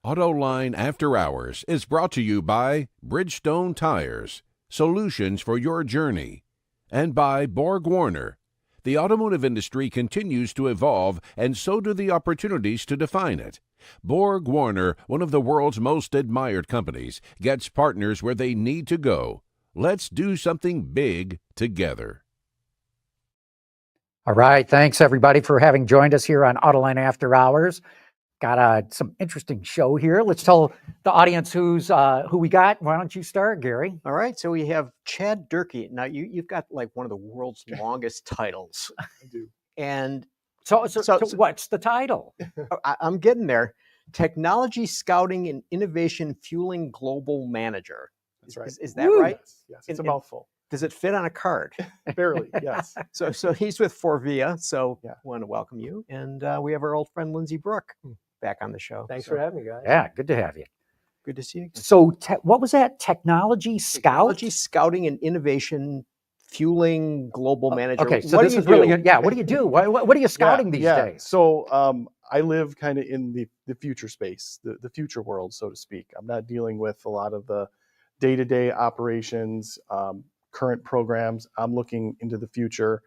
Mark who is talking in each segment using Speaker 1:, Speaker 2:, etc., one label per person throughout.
Speaker 1: Autoline After Hours is brought to you by Bridgestone Tires, solutions for your journey, and by Borg Warner. The automotive industry continues to evolve, and so do the opportunities to define it. Borg Warner, one of the world's most admired companies, gets partners where they need to go. Let's do something big together.
Speaker 2: All right. Thanks, everybody, for having joined us here on Autoline After Hours. Got some interesting show here. Let's tell the audience who we got. Why don't you start, Gary?
Speaker 3: All right. So we have Chad Durkee. Now, you've got like one of the world's longest titles.
Speaker 4: I do.
Speaker 3: And
Speaker 2: So what's the title?
Speaker 3: I'm getting there. Technology Scouting and Innovation Fueling Global Manager.
Speaker 4: That's right.
Speaker 3: Is that right?
Speaker 4: Yes, it's a mouthful.
Speaker 3: Does it fit on a card?
Speaker 4: Barely, yes.
Speaker 3: So he's with Forvia. So
Speaker 4: Yeah.
Speaker 3: I want to welcome you. And we have our old friend Lindsay Brooke back on the show.
Speaker 4: Thanks for having me, guys.
Speaker 2: Yeah, good to have you.
Speaker 3: Good to see you again.
Speaker 2: So what was that? Technology Scout?
Speaker 3: Technology Scouting and Innovation Fueling Global Manager.
Speaker 2: Okay, so
Speaker 3: what
Speaker 2: this
Speaker 3: do you
Speaker 2: is really
Speaker 3: do?
Speaker 2: good. Yeah, what do you do? What are you scouting these days?
Speaker 4: So I live kind of in the future space, the future world, so to speak. I'm not dealing with a lot of the day-to-day operations, current programs. I'm looking into the future.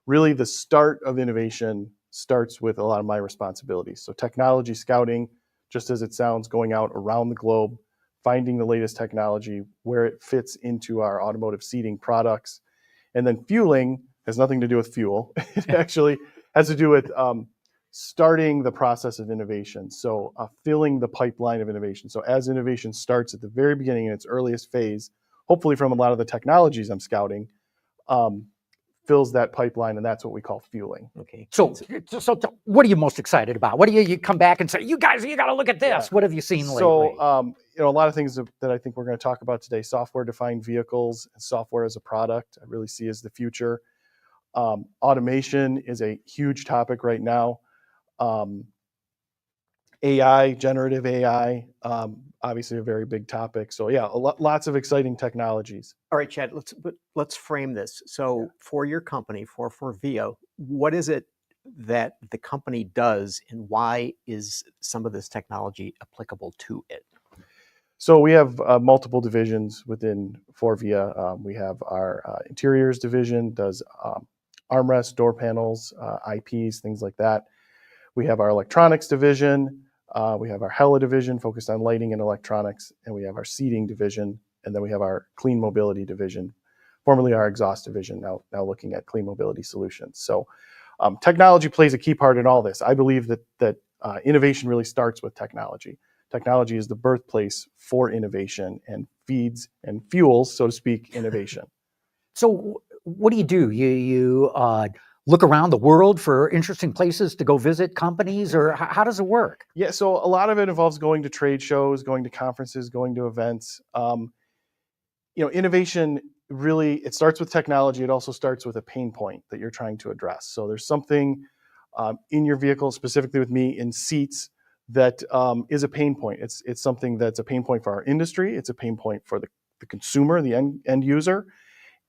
Speaker 4: Really, the start of innovation starts with a lot of my responsibilities. So technology scouting, just as it sounds, going out around the globe, finding the latest technology, where it fits into our automotive seating products. And then fueling has nothing to do with fuel. It actually has to do with starting the process of innovation. So filling the pipeline of innovation. So as innovation starts at the very beginning in its earliest phase, hopefully from a lot of the technologies I'm scouting, fills that pipeline, and that's what we call fueling.
Speaker 2: Okay. So what are you most excited about? What do you come back and say, you guys, you got to look at this. Yeah. What have you seen lately?
Speaker 4: So, a lot of things that I think we're going to talk about today, software-defined vehicles and software as a product, I really see as the future. Automation is a huge topic right now. AI, generative AI, obviously a very big topic. So yeah, lots of exciting technologies.
Speaker 3: All right, Chad, let's frame this. So for your company, for Forvia, what is it that the company does, and why is some of this technology applicable to it?
Speaker 4: So we have multiple divisions within Forvia. We have our interiors division, does armrests, door panels, IPs, things like that. We have our electronics division. We have our Hella division focused on lighting and electronics, and we have our seating division, and then we have our clean mobility division, formerly our exhaust division, now looking at clean mobility solutions. So technology plays a key part in all this. I believe that innovation really starts with technology. Technology is the birthplace for innovation and feeds and fuels, so to speak, innovation.
Speaker 2: So what do? You look around the world for interesting places to go visit companies, or how does it work?
Speaker 4: Yeah, so a lot of it involves going to trade shows, going to conferences, going to events. Innovation really, it starts with technology. It also starts with a pain point that you're trying to address. So there's something in your vehicle, specifically with me, in seats, that is a pain point. It's something that's a pain point for our industry. It's a pain point for the consumer, the end user.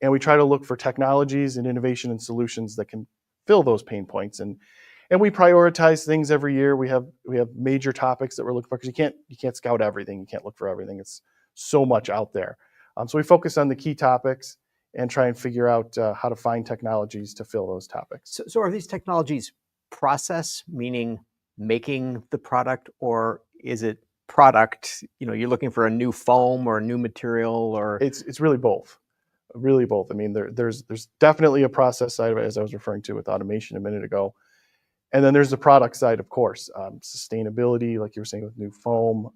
Speaker 4: And we try to look for technologies and innovation and solutions that can fill those pain points. And we prioritize things every year. We have major topics that we're looking for, because you can't scout everything. You can't look for everything. It's so much out there. So we focus on the key topics and try and figure out how to find technologies to fill those topics.
Speaker 3: So are these technologies process, meaning making the product, or is it product? You're looking for a new foam or a new material, or
Speaker 4: it's really both. Really both. I mean, there's definitely a process side of it, as I was referring to with automation a minute ago. And then there's the product side, of course, sustainability, like you were saying, with new foam,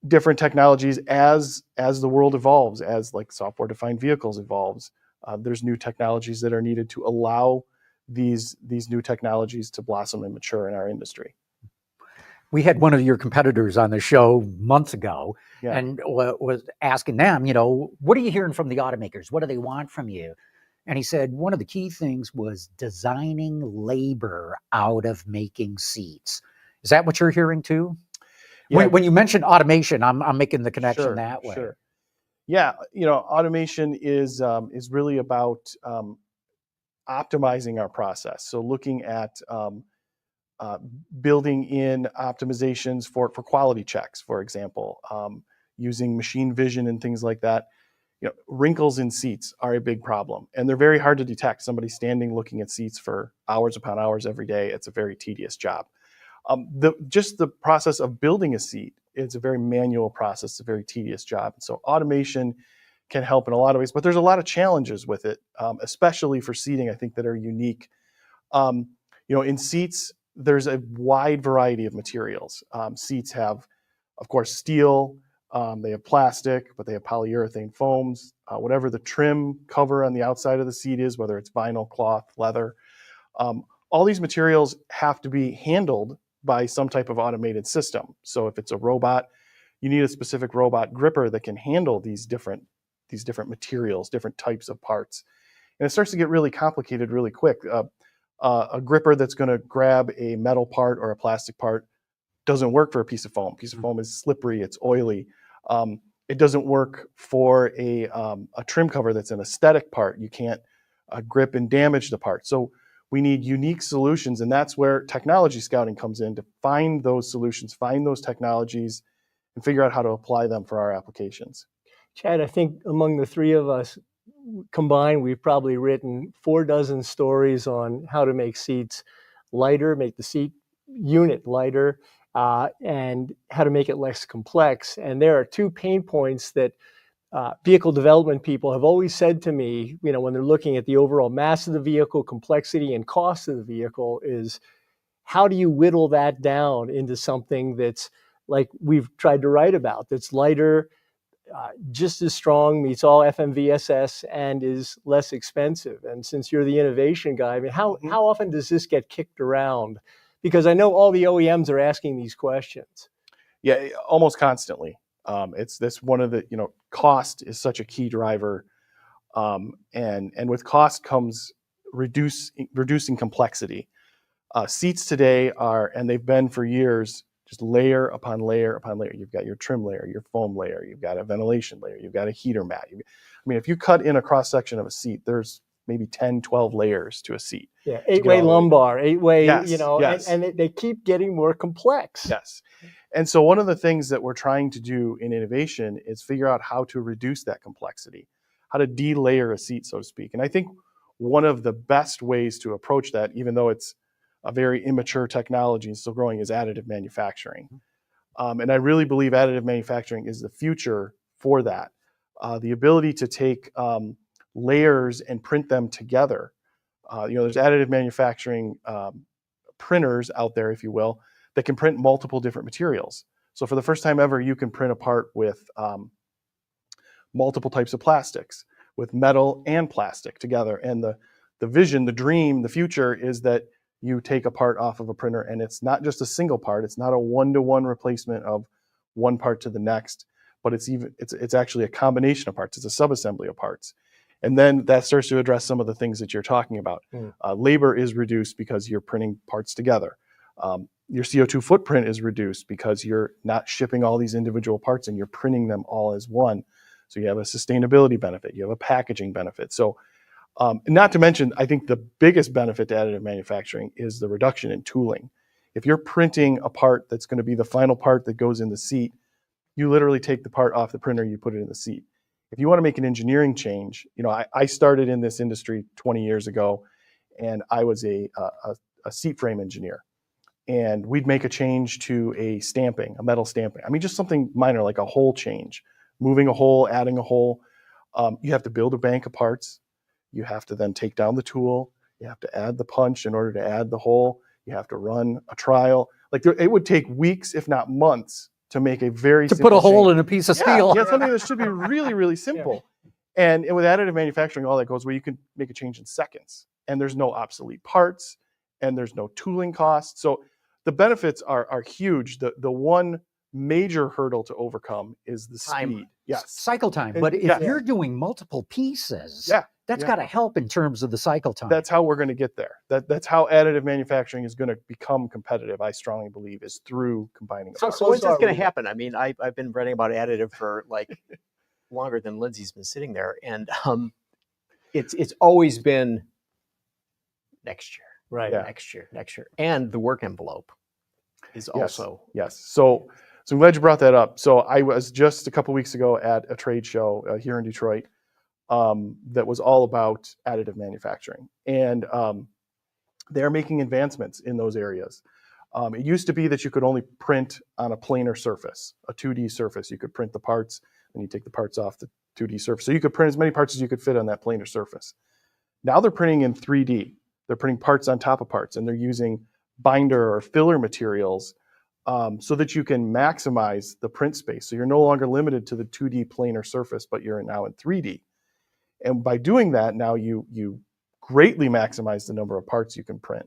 Speaker 4: different technologies as the world evolves, as like software-defined vehicles evolves. There's new technologies that are needed to allow these new technologies to blossom and mature in our industry.
Speaker 2: We had one of your competitors on the show months ago,
Speaker 4: Yeah.
Speaker 2: and was asking them, what are you hearing from the automakers? What do they want from you? And he said one of the key things was designing labor out of making seats. Is that what you're hearing too? Yeah. When you mention automation, I'm making the connection that way.
Speaker 4: Sure. Yeah, automation is really about optimizing our process. So looking at building in optimizations for quality checks, for example, using machine vision and things like that. Wrinkles in seats are a big problem, and they're very hard to detect. Somebody standing looking at seats for hours upon hours every day, it's a very tedious job. Just the process of building a seat, it's a very manual process, it's a very tedious job. So automation can help in a lot of ways, but there's a lot of challenges with it, especially for seating, I think, that are unique. In seats, there's a wide variety of materials. Seats have, of course, steel, they have plastic, but they have polyurethane foams, whatever the trim cover on the outside of the seat is, whether it's vinyl, cloth, leather. All these materials have to be handled by some type of automated system. So if it's a robot, you need a specific robot gripper that can handle these different materials, different types of parts. And it starts to get really complicated really quick. A gripper that's going to grab a metal part or a plastic part doesn't work for a piece of foam. A piece of foam is slippery, it's oily. It doesn't work for a trim cover that's an aesthetic part. You can't grip and damage the part. So we need unique solutions, and that's where technology scouting comes in, to find those solutions, find those technologies, and figure out how to apply them for our applications.
Speaker 5: Chad, I think among the three of us combined, we've probably written 4 stories on how to make seats lighter, make the seat unit lighter, and how to make it less complex. And there are 2 pain points that vehicle development people have always said to me, when they're looking at the overall mass of the vehicle, complexity and cost of the vehicle, is how do you whittle that down into something that's like we've tried to write about, that's lighter, just as strong, meets all FMVSS, and is less expensive. And since you're the innovation guy, I mean, how often does this get kicked around? Because I know all the OEMs are asking these questions.
Speaker 4: Yeah, almost constantly. It's this one of the, cost is such a key driver. And with cost comes reducing complexity. Seats today are, and they've been for years, just layer upon layer upon layer. You've got your trim layer, your foam layer, you've got a ventilation layer, you've got a heater mat. If you cut in a cross section of a seat, there's maybe 10, 12 layers to a seat.
Speaker 5: Yeah, 8-way lumbar, 8-way,
Speaker 4: yes.
Speaker 5: And they keep getting more complex.
Speaker 4: Yes. And so one of the things that we're trying to do in innovation is figure out how to reduce that complexity, how to de-layer a seat, so to speak. And I think one of the best ways to approach that, even though it's a very immature technology and still growing, is additive manufacturing. And I really believe additive manufacturing is the future for that. The ability to take layers and print them together. There's additive manufacturing printers out there, if you will, that can print multiple different materials. So for the first time ever, you can print a part with multiple types of plastics, with metal and plastic together. And the vision, the dream, the future is that you take a part off of a printer and it's not just a single part. It's not a one-to-one replacement of one part to the next, but it's actually a combination of parts. It's a subassembly of parts. And then that starts to address some of the things that you're talking about. Labor is reduced because you're printing parts together. Your CO2 footprint is reduced because you're not shipping all these individual parts and you're printing them all as one. So you have a sustainability benefit, you have a packaging benefit. So not to mention, I think the biggest benefit to additive manufacturing is the reduction in tooling. If you're printing a part that's going to be the final part that goes in the seat, you literally take the part off the printer, you put it in the seat. If you want to make an engineering change, I started in this industry 20 years ago, and I was a seat frame engineer. And we'd make a change to a metal stamping. Just something minor like a hole change, moving a hole, adding a hole. You have to build a bank of parts. You have to then take down the tool. You have to add the punch in order to add the hole. You have to run a trial. It would take weeks, if not months, to make a very simple
Speaker 2: put a hole
Speaker 4: change.
Speaker 2: in a piece of steel.
Speaker 4: Yeah, something that should be really, really simple. Yeah. And with additive manufacturing, all that goes where you can make a change in seconds, and there's no obsolete parts, and there's no tooling costs. So the benefits are huge. The one major hurdle to overcome is the speed. Yes.
Speaker 2: Cycle time. But if you're doing multiple pieces, that's got to help in terms of the cycle time.
Speaker 4: That's how we're going to get there. That's how additive manufacturing is going to become competitive, I strongly believe, is through combining.
Speaker 3: So when's this going to happen? I've been writing about additive for longer than Lindsay's been sitting there. And it's always been next year.
Speaker 5: Right.
Speaker 4: Yeah.
Speaker 3: next year. And the work envelope is
Speaker 4: Yes.
Speaker 3: also.
Speaker 4: Yes. So I'm glad you brought that up. So I was just a couple weeks ago at a trade show here in Detroit that was all about additive manufacturing, and they're making advancements in those areas. It used to be that you could only print on a planar surface, a 2D surface. You could print the parts, and you take the parts off the 2D surface. So you could print as many parts as you could fit on that planar surface. Now they're printing in 3D. They're putting parts on top of parts, and they're using binder or filler materials so that you can maximize the print space. So you're no longer limited to the 2D planar surface, but you're now in 3D. And by doing that, now you greatly maximize the number of parts you can print.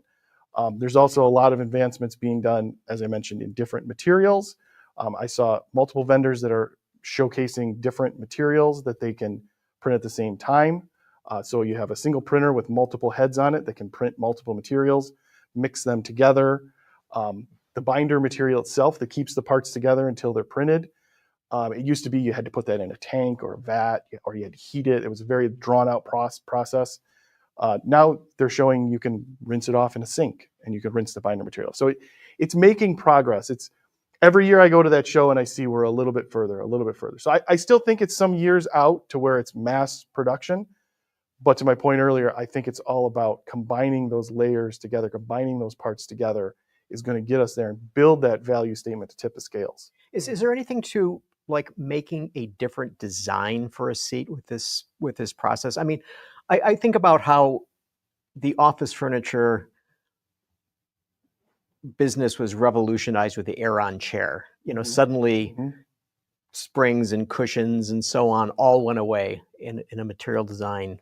Speaker 4: There's also a lot of advancements being done, as I mentioned, in different materials. I saw multiple vendors that are showcasing different materials that they can print at the same time. So you have a single printer with multiple heads on it that can print multiple materials, mix them together. The binder material itself that keeps the parts together until they're printed. It used to be you had to put that in a tank or a vat, or you had to heat it. It was a very drawn out process. Now they're showing you can rinse it off in a sink, and you can rinse the binder material. So it's making progress. It's every year I go to that show and I see we're a little bit further. So I still think it's some years out to where it's mass production. But to my point earlier, I think it's all about combining those layers together, combining those parts together is going to get us there and build that value statement to tip the scales.
Speaker 3: Is there anything to like making a different design for a seat with this process? I mean, I think about how the office furniture business was revolutionized with the Aeron chair. Suddenly springs and cushions and so on all went away, in a material design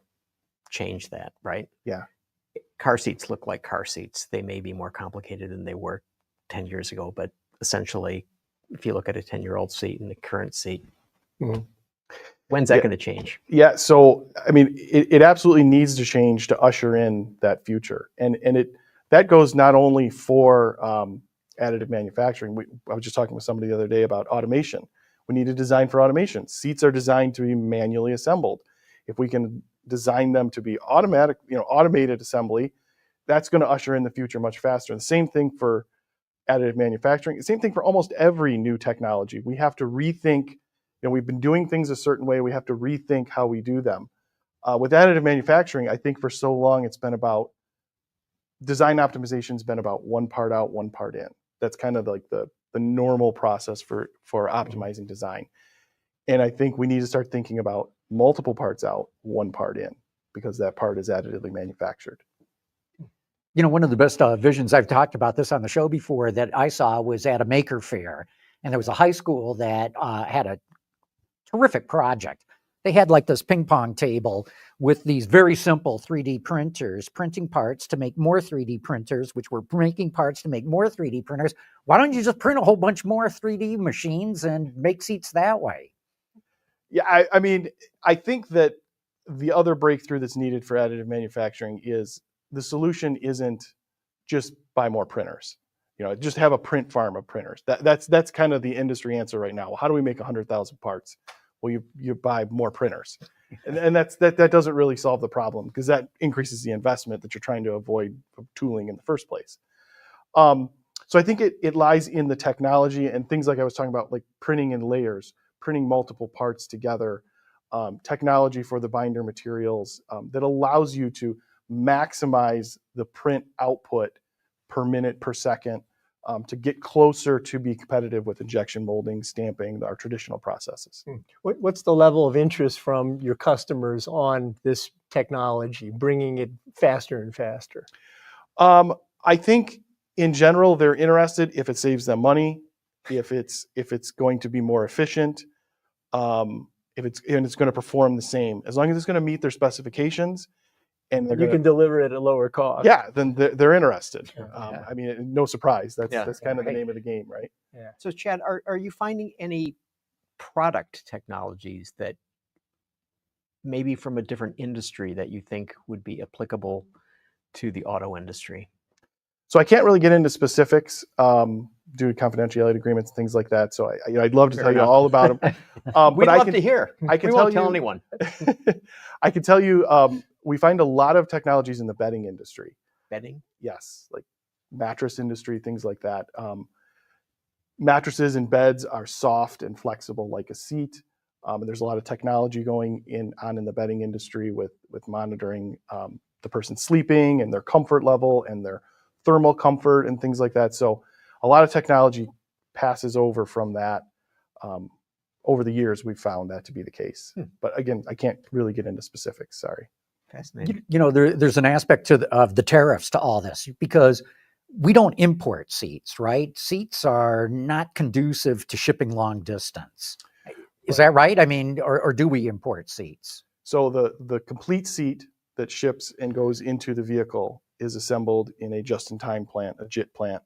Speaker 3: changed that, right?
Speaker 4: Yeah.
Speaker 3: Car seats look like car seats. They may be more complicated than they were 10 years ago, but essentially, if you look at a 10-year-old seat and the current seat, when's that going to change?
Speaker 4: Yeah, so I mean, it absolutely needs to change to usher in that future, and that goes not only for additive manufacturing. I was just talking with somebody the other day about automation. We need to design for automation. Seats are designed to be manually assembled. If we can design them to be automated assembly, that's going to usher in the future much faster. The same thing for additive manufacturing. The same thing for almost every new technology. We have to rethink. We've been doing things a certain way. We have to rethink how we do them. With additive manufacturing, I think for so long it's been about design optimization. Has been about one part out, one part in. That's kind of like the normal process for optimizing design. And I think we need to start thinking about multiple parts out, one part in, because that part is additively manufactured.
Speaker 2: One of the best visions, I've talked about this on the show before, that I saw was at a maker fair. And there was a high school that had a terrific project. They had like this ping pong table with these very simple 3D printers, printing parts to make more 3D printers, which were making parts to make more 3D printers. Why don't you just print a whole bunch more 3D machines and make seats that way?
Speaker 4: Yeah, I mean, I think that the other breakthrough that's needed for additive manufacturing is the solution isn't just buy more printers. Just have a print farm of printers. That's kind of the industry answer right now. Well, how do we make 100,000 parts? Well, you buy more printers, and that doesn't really solve the problem, because that increases the investment that you're trying to avoid from tooling in the first place. So I think it lies in the technology and things like I was talking about, like printing in layers, printing multiple parts together, technology for the binder materials that allows you to maximize the print output per minute, per second, to get closer to be competitive with injection molding, stamping, our traditional processes.
Speaker 5: What's the level of interest from your customers on this technology, bringing it faster and faster?
Speaker 4: I think in general, they're interested if it saves them money, if it's going to be more efficient, if it's going to perform the same, as long as it's going to meet their specifications. And
Speaker 5: you can deliver it at a lower cost.
Speaker 4: Yeah, then they're interested.
Speaker 5: Yeah.
Speaker 4: I mean, no surprise. That's kind of the
Speaker 2: Right.
Speaker 4: name of the game, right?
Speaker 5: Yeah.
Speaker 3: So Chad, are you finding any product technologies that maybe from a different industry that you think would be applicable to the auto industry?
Speaker 4: So I can't really get into specifics due to confidentiality agreements and things like that. So I'd love to tell you all about them.
Speaker 3: We'd love to hear.
Speaker 4: I can
Speaker 3: we
Speaker 4: tell
Speaker 3: won't tell
Speaker 4: you-
Speaker 3: anyone.
Speaker 4: I can tell you, we find a lot of technologies in the bedding industry.
Speaker 3: bedding?
Speaker 4: Yes, like mattress industry, things like that. Mattresses and beds are soft and flexible like a seat. And there's a lot of technology going on in the bedding industry with monitoring the person sleeping and their comfort level and their thermal comfort and things like that. So a lot of technology passes over from that. Over the years, we've found that to be the case. But again, I can't really get into specifics. Sorry.
Speaker 3: Fascinating.
Speaker 2: There's an aspect of the tariffs to all this, because we don't import seats, right? Seats are not conducive to shipping long distance. Is that right? I mean, or do we import seats?
Speaker 4: So the complete seat that ships and goes into the vehicle is assembled in a just-in-time plant, a JIT plant,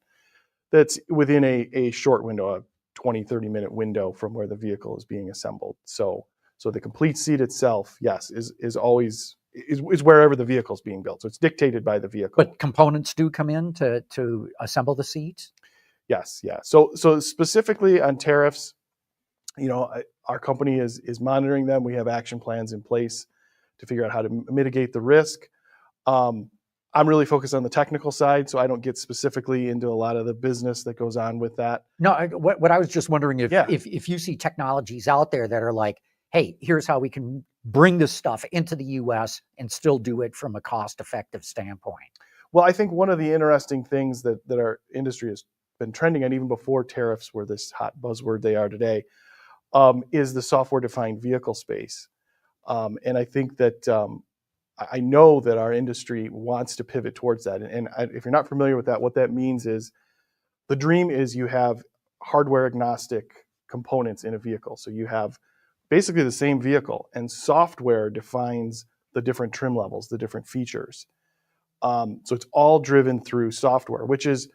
Speaker 4: that's within a short window, a 20, 30-minute window from where the vehicle is being assembled. So the complete seat itself, yes, is always wherever the vehicle is being built. So it's dictated by the vehicle.
Speaker 2: But components do come in to assemble the seat?
Speaker 4: Yes, yeah. So specifically on tariffs, our company is monitoring them. We have action plans in place to figure out how to mitigate the risk. I'm really focused on the technical side, so I don't get specifically into a lot of the business that goes on with that.
Speaker 2: No, what I was just wondering if you see technologies out there that are like, hey, here's how we can bring this stuff into the U.S. and still do it from a cost-effective standpoint.
Speaker 4: Well, I think one of the interesting things that our industry has been trending on, even before tariffs were this hot buzzword they are today, is the software-defined vehicle space. And I think that I know that our industry wants to pivot towards that. And if you're not familiar with that, what that means is the dream is you have hardware agnostic components in a vehicle. So you have basically the same vehicle, and software defines the different trim levels, the different features. So it's all driven through software, which is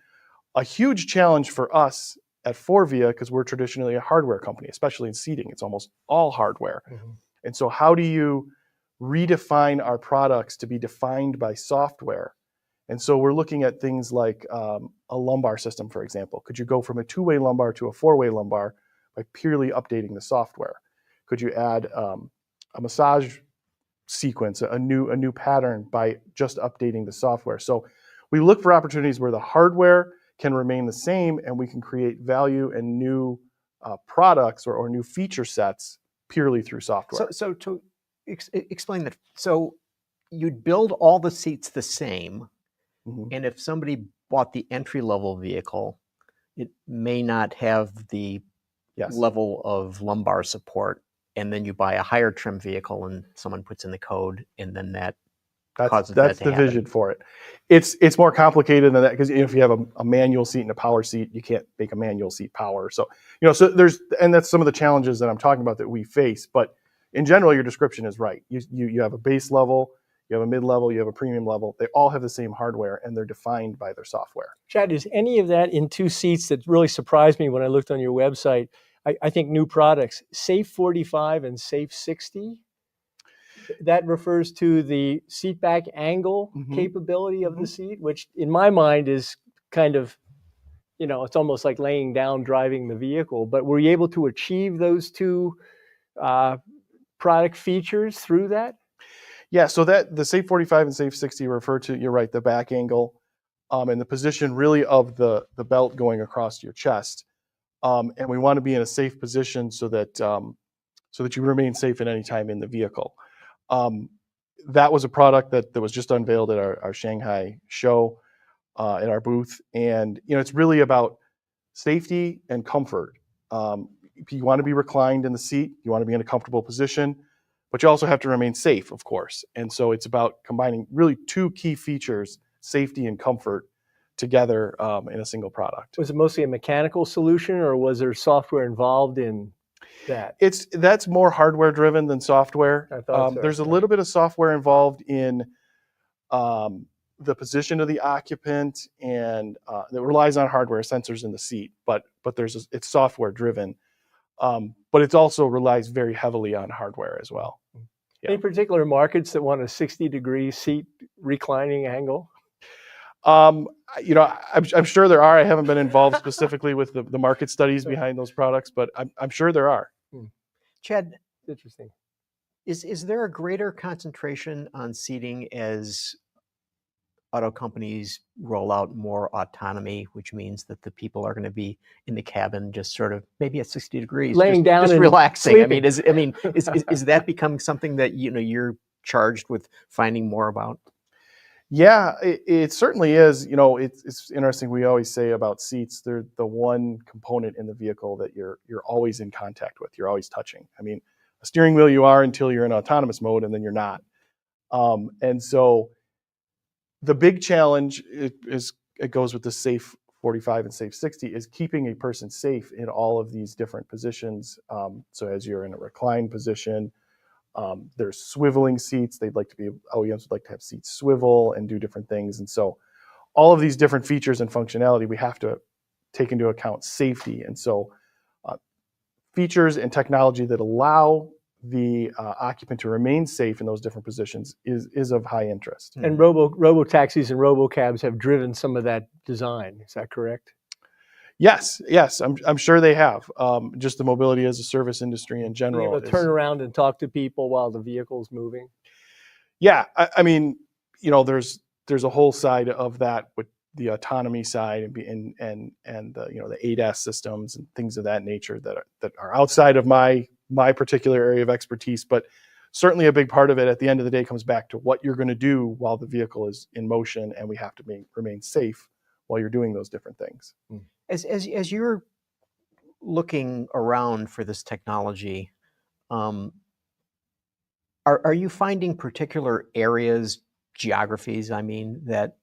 Speaker 4: a huge challenge for us at Forvia, because we're traditionally a hardware company, especially in seating. It's almost all hardware. Mm-hmm. And so how do you redefine our products to be defined by software? And so we're looking at things like a lumbar system, for example. Could you go from a two-way lumbar to a four-way lumbar by purely updating the software? Could you add a massage sequence, a new pattern, by just updating the software? So we look for opportunities where the hardware can remain the same and we can create value and new products or new feature sets purely through software.
Speaker 3: So to explain that, so you'd build all the seats the same, mm-hmm. and if somebody bought the entry-level vehicle, it may not have the level of lumbar support, and then you buy a higher trim vehicle and someone puts in the code, and then that's the
Speaker 4: vision for it. It's more complicated than that, because if you have a manual seat and a power seat, you can't make a manual seat power. So so that's some of the challenges that I'm talking about that we face. But in general, your description is right. You have a base level, you have a mid level, you have a premium level. They all have the same hardware and they're defined by their software.
Speaker 5: Chad, is any of that in two seats that really surprised me when I looked on your website? I think new products, Safe 45 and Safe 60. That refers to the seat back angle mm-hmm. capability of mm-hmm. the seat, which in my mind is kind of, it's almost like laying down driving the vehicle. But were you able to achieve those two product features through that?
Speaker 4: Yeah, so that the Safe 45 and Safe 60 refer to, you're right, the back angle and the position really of the belt going across your chest. And we want to be in a safe position so that you remain safe at any time in the vehicle. That was a product that was just unveiled at our Shanghai show at our booth. And, it's really about safety and comfort. You want to be reclined in the seat, you want to be in a comfortable position, but you also have to remain safe, of course. And so it's about combining really two key features, safety and comfort, together in a single product.
Speaker 5: Was it mostly a mechanical solution, or was there software involved in that?
Speaker 4: That's more hardware driven than software.
Speaker 5: I thought so.
Speaker 4: There's a little bit of software involved in the position of the occupant, and that relies on hardware sensors in the seat, but it's software driven. But it also relies very heavily on hardware as well.
Speaker 5: Yeah. Any particular markets that want a 60-degree seat reclining angle?
Speaker 4: I'm sure there are. I haven't been involved specifically with the market studies behind those products, but I'm sure there are.
Speaker 3: Chad,
Speaker 5: interesting.
Speaker 3: Is there a greater concentration on seating as auto companies roll out more autonomy, which means that the people are going to be in the cabin, just sort of maybe at 60 degrees,
Speaker 5: Laying down
Speaker 3: just
Speaker 5: and
Speaker 3: relaxing.
Speaker 5: sleeping.
Speaker 3: Is that becoming something that you're charged with finding more about?
Speaker 4: Yeah, it certainly is. It's interesting. We always say about seats, they're the one component in the vehicle that you're always in contact with. You're always touching. I mean, a steering wheel you are until you're in autonomous mode, and then you're not. And so the big challenge it goes with the Safe 45 and Safe 60 is keeping a person safe in all of these different positions. So as you're in a reclined position, there's swiveling seats. OEMs would like to have seats swivel and do different things. And so all of these different features and functionality, we have to take into account safety. And so features and technology that allow the occupant to remain safe in those different positions is of high interest.
Speaker 5: And robo taxis and robo cabs have driven some of that design. Is that correct?
Speaker 4: Yes, I'm sure they have. Just the mobility as a service industry in general.
Speaker 5: Being able to turn around and talk to people while the vehicle's moving.
Speaker 4: Yeah, I mean, there's a whole side of that with the autonomy side and the ADAS systems and things of that nature that are outside of my particular area of expertise. But certainly a big part of it at the end of the day comes back to what you're going to do while the vehicle is in motion, and we have to remain safe while you're doing those different things.
Speaker 3: As you're looking around for this technology, are you finding particular areas, geographies, that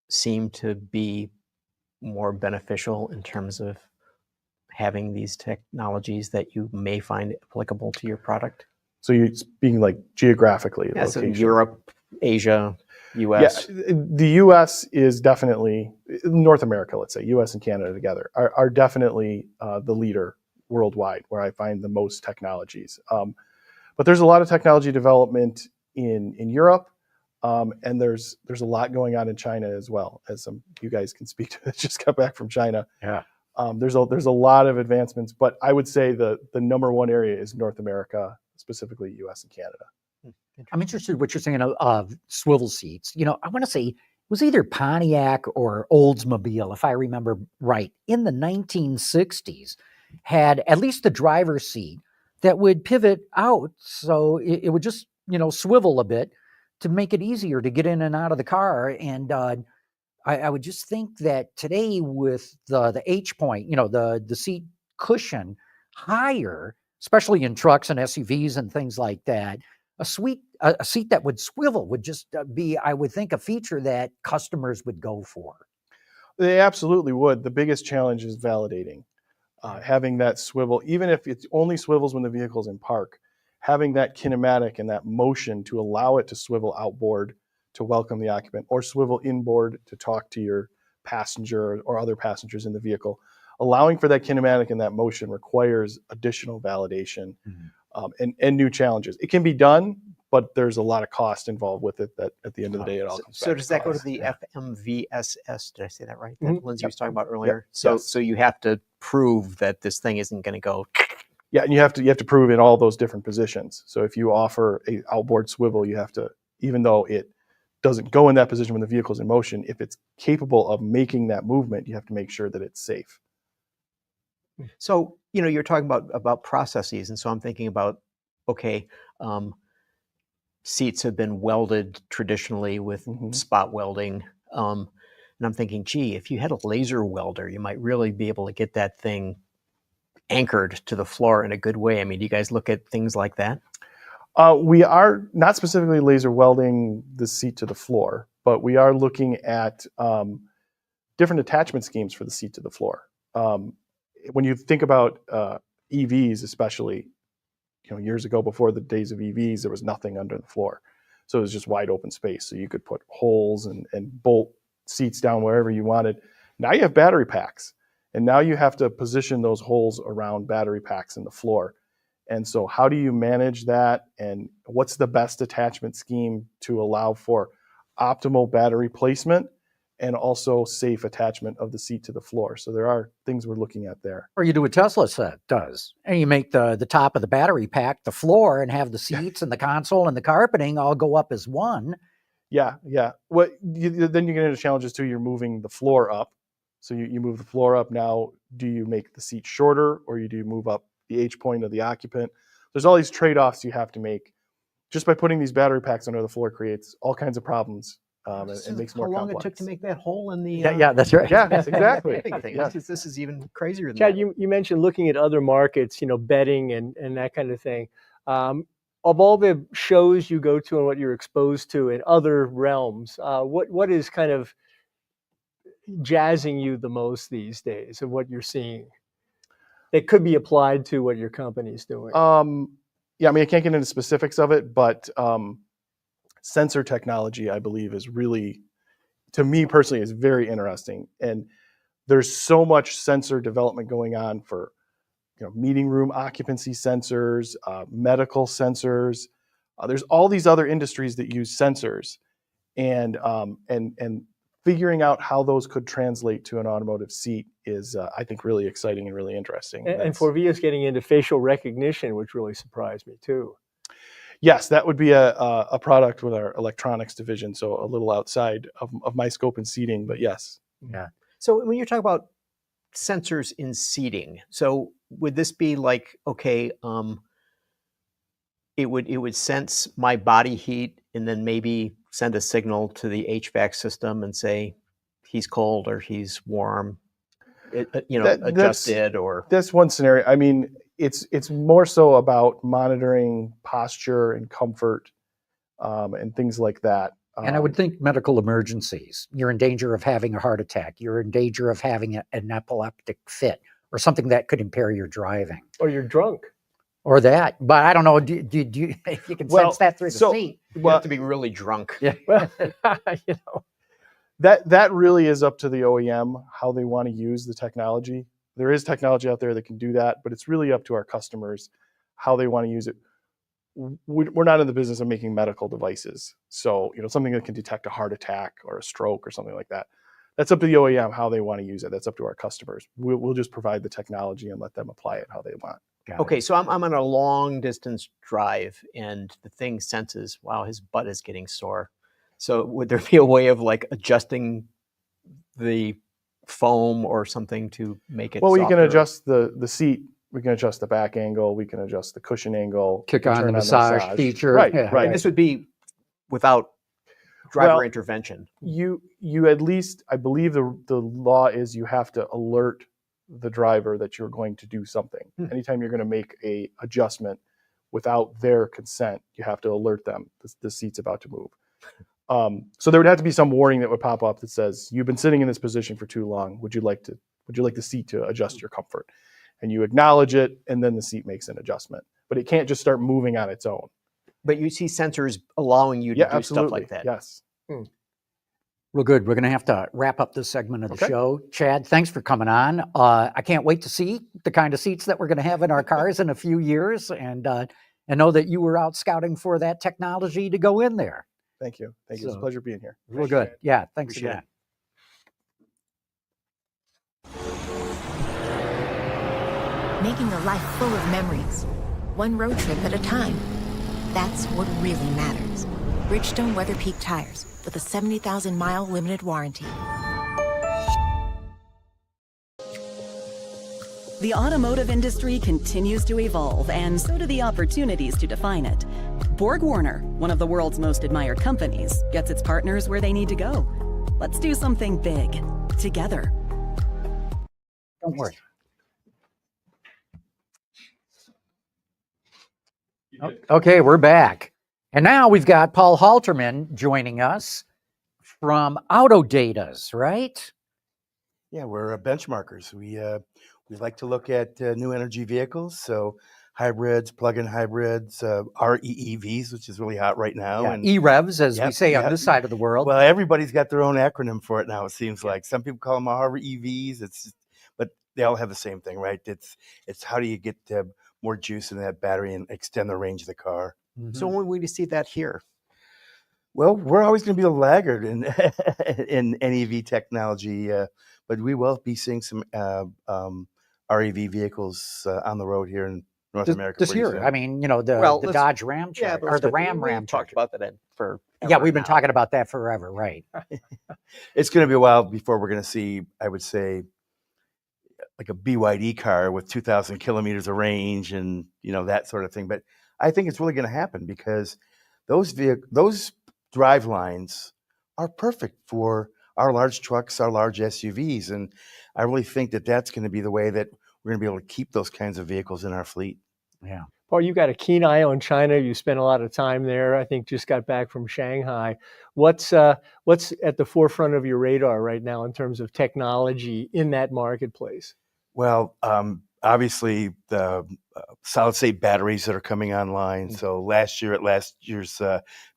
Speaker 3: seem to be more beneficial in terms of having these technologies that you may find applicable to your product?
Speaker 4: So you're speaking like geographically.
Speaker 3: Yeah, so Europe, Asia, US.
Speaker 4: Yeah, the US is definitely, North America, let's say, US and Canada together, are definitely the leader worldwide, where I find the most technologies. But there's a lot of technology development in Europe, and there's a lot going on in China as well, as you guys can speak to that just got back from China.
Speaker 2: Yeah.
Speaker 4: There's a lot of advancements, but I would say the number one area is North America, specifically US and Canada.
Speaker 2: I'm interested in what you're saying of swivel seats. I want to say it was either Pontiac or Oldsmobile, if I remember right, in the 1960s, had at least the driver's seat that would pivot out, so it would just swivel a bit to make it easier to get in and out of the car. And I would just think that today with the H point, the seat cushion higher, especially in trucks and SUVs and things like that, a seat that would swivel would just be, I would think, a feature that customers would go for.
Speaker 4: They absolutely would. The biggest challenge is validating. Having that swivel, even if it only swivels when the vehicle's in park, having that kinematic and that motion to allow it to swivel outboard to welcome the occupant, or swivel inboard to talk to your passenger or other passengers in the vehicle. Allowing for that kinematic and that motion requires additional validation and new challenges. It can be done, but there's a lot of cost involved with it that at the end of the day it all comes back.
Speaker 3: So does that go to the FMVSS? Did I say that right? That Lindsay was talking about earlier. Yep. So you have to prove that this thing isn't going to go.
Speaker 4: Yeah, and you have to prove in all those different positions. So if you offer a outboard swivel, you have to, even though it doesn't go in that position when the vehicle's in motion, if it's capable of making that movement, you have to make sure that it's safe.
Speaker 3: So, you're talking about processes. And so I'm thinking about, okay, seats have been welded traditionally with spot welding. And I'm thinking, gee, if you had a laser welder, you might really be able to get that thing anchored to the floor in a good way. Do you guys look at things like that?
Speaker 4: We are not specifically laser welding the seat to the floor, but we are looking at different attachment schemes for the seat to the floor. When you think about EVs, especially, years ago before the days of EVs, there was nothing under the floor. So it was just wide open space. So you could put holes and bolt seats down wherever you wanted. Now you have battery packs, and now you have to position those holes around battery packs in the floor. And so how do you manage that? And what's the best attachment scheme to allow for optimal battery placement and also safe attachment of the seat to the floor? So there are things we're looking at there.
Speaker 2: Or you do what Tesla does, and you make the top of the battery pack the floor and have the seats and the console and the carpeting all go up as one.
Speaker 4: Yeah. Then you get into challenges too. You're moving the floor up. So you move the floor up. Now, do you make the seat shorter, or do you move up the H point of the occupant? There's all these trade-offs you have to make. Just by putting these battery packs under the floor creates all kinds of problems, and makes more
Speaker 3: how long
Speaker 4: complex.
Speaker 3: it took to make that hole in the
Speaker 2: Yeah, that's right.
Speaker 4: Yes, exactly.
Speaker 3: thing.
Speaker 4: Yes.
Speaker 3: This is even crazier than
Speaker 5: Chad,
Speaker 3: that.
Speaker 5: you mentioned looking at other markets, betting and that kind of thing. Of all the shows you go to and what you're exposed to in other realms, what is kind of jazzing you the most these days of what you're seeing that could be applied to what your company's doing?
Speaker 4: Yeah, I mean, I can't get into specifics of it, but sensor technology, I believe, is really, to me personally, is very interesting. And there's so much sensor development going on for, meeting room occupancy sensors, medical sensors. There's all these other industries that use sensors, and figuring out how those could translate to an automotive seat is, I think, really exciting and really interesting.
Speaker 5: And Forvia's getting into facial recognition, which really surprised me too.
Speaker 4: Yes, that would be a product with our electronics division, so a little outside of my scope and seating, but yes.
Speaker 2: Yeah.
Speaker 3: So when you talk about sensors in seating, so would this be like, okay, it would sense my body heat and then maybe send a signal to the HVAC system and say he's cold or he's warm, adjusted, or
Speaker 4: that's one scenario. I mean, it's more so about monitoring posture and comfort, and things like that.
Speaker 2: And I would think medical emergencies. You're in danger of having a heart attack. You're in danger of having an epileptic fit or something that could impair your driving.
Speaker 5: Or you're drunk.
Speaker 2: Or that. But I don't know. Do you if you can sense that through the seat?
Speaker 3: You have to be really drunk.
Speaker 2: Yeah.
Speaker 5: Well,
Speaker 4: That really is up to the OEM, how they want to use the technology. There is technology out there that can do that, but it's really up to our customers how they want to use it. We're not in the business of making medical devices. So, something that can detect a heart attack or a stroke or something like that. That's up to the OEM, how they want to use it. That's up to our customers. We'll just provide the technology and let them apply it how they want.
Speaker 3: Okay, so I'm on a long distance drive and the thing senses, wow, his butt is getting sore. So would there be a way of like adjusting the foam or something to make it
Speaker 4: Well, we
Speaker 3: softer?
Speaker 4: can adjust the seat. We can adjust the back angle. We can adjust the cushion angle.
Speaker 2: Kick on the massage feature.
Speaker 4: Right,
Speaker 2: Yeah,
Speaker 4: right.
Speaker 3: And this would be without driver intervention.
Speaker 4: You at least, I believe the law is you have to alert the driver that you're going to do something. Anytime you're going to make a adjustment without their consent, you have to alert them the seat's about to move. So there would have to be some warning that would pop up that says, you've been sitting in this position for too long. Would you like the seat to adjust your comfort? And you acknowledge it, and then the seat makes an adjustment. But it can't just start moving on its own.
Speaker 3: But you see sensors allowing you to do stuff like that.
Speaker 4: Yes.
Speaker 2: Real good. We're going to have to wrap up this segment of the
Speaker 4: Okay.
Speaker 2: show. Chad, thanks for coming on. I can't wait to see the kind of seats that we're going to have in our cars in a few years, and know that you were out scouting for that technology to go in there.
Speaker 4: Thank you. Thank you. It's a pleasure being here.
Speaker 2: Real good. Yeah, thanks
Speaker 4: Appreciate
Speaker 2: again.
Speaker 6: Making a life full of memories, one road trip at a time. That's what really matters. Bridgestone Weather Peak tires with a 70,000-mile limited warranty.
Speaker 7: The automotive industry continues to evolve, and so do the opportunities to define it. BorgWarner, one of the world's most admired companies, gets its partners where they need to go. Let's do something big, together.
Speaker 2: Don't worry. Okay, we're back. And now we've got Paul Halterman joining us from Autodatas, right?
Speaker 8: Yeah, we're benchmarkers. We like to look at new energy vehicles, so hybrids, plug-in hybrids, REEVs, which is really hot right now.
Speaker 2: Yeah,
Speaker 8: And
Speaker 2: E-revs, as we say on this side of the world.
Speaker 8: well, everybody's got their own acronym for it now. It seems like some people call them REEVs. But they all have the same thing, right? It's how do you get more juice in that battery and extend the range of the car.
Speaker 3: So when will we see that here?
Speaker 8: Well, we're always going to be a laggard in in NEV technology, but we will be seeing some REV vehicles on the road here in North America.
Speaker 2: This
Speaker 8: pretty
Speaker 2: year,
Speaker 8: soon.
Speaker 2: I mean, the Dodge Ram, or the Ram
Speaker 3: talked
Speaker 2: Charger.
Speaker 3: about that for
Speaker 2: Yeah, we've been
Speaker 3: now.
Speaker 2: talking about that forever, right?
Speaker 8: It's going to be a while before we're going to see, I would say, like a BYD car with 2,000 kilometers of range and that sort of thing. But I think it's really going to happen because those drive lines are perfect for our large trucks, our large SUVs, and I really think that that's going to be the way that we're going to be able to keep those kinds of vehicles in our fleet.
Speaker 2: Yeah.
Speaker 5: Paul, you got a keen eye on China. You spent a lot of time there. I think just got back from Shanghai. What's at the forefront of your radar right now in terms of technology in that marketplace?
Speaker 8: Well, obviously the solid-state batteries that are coming online. So last year's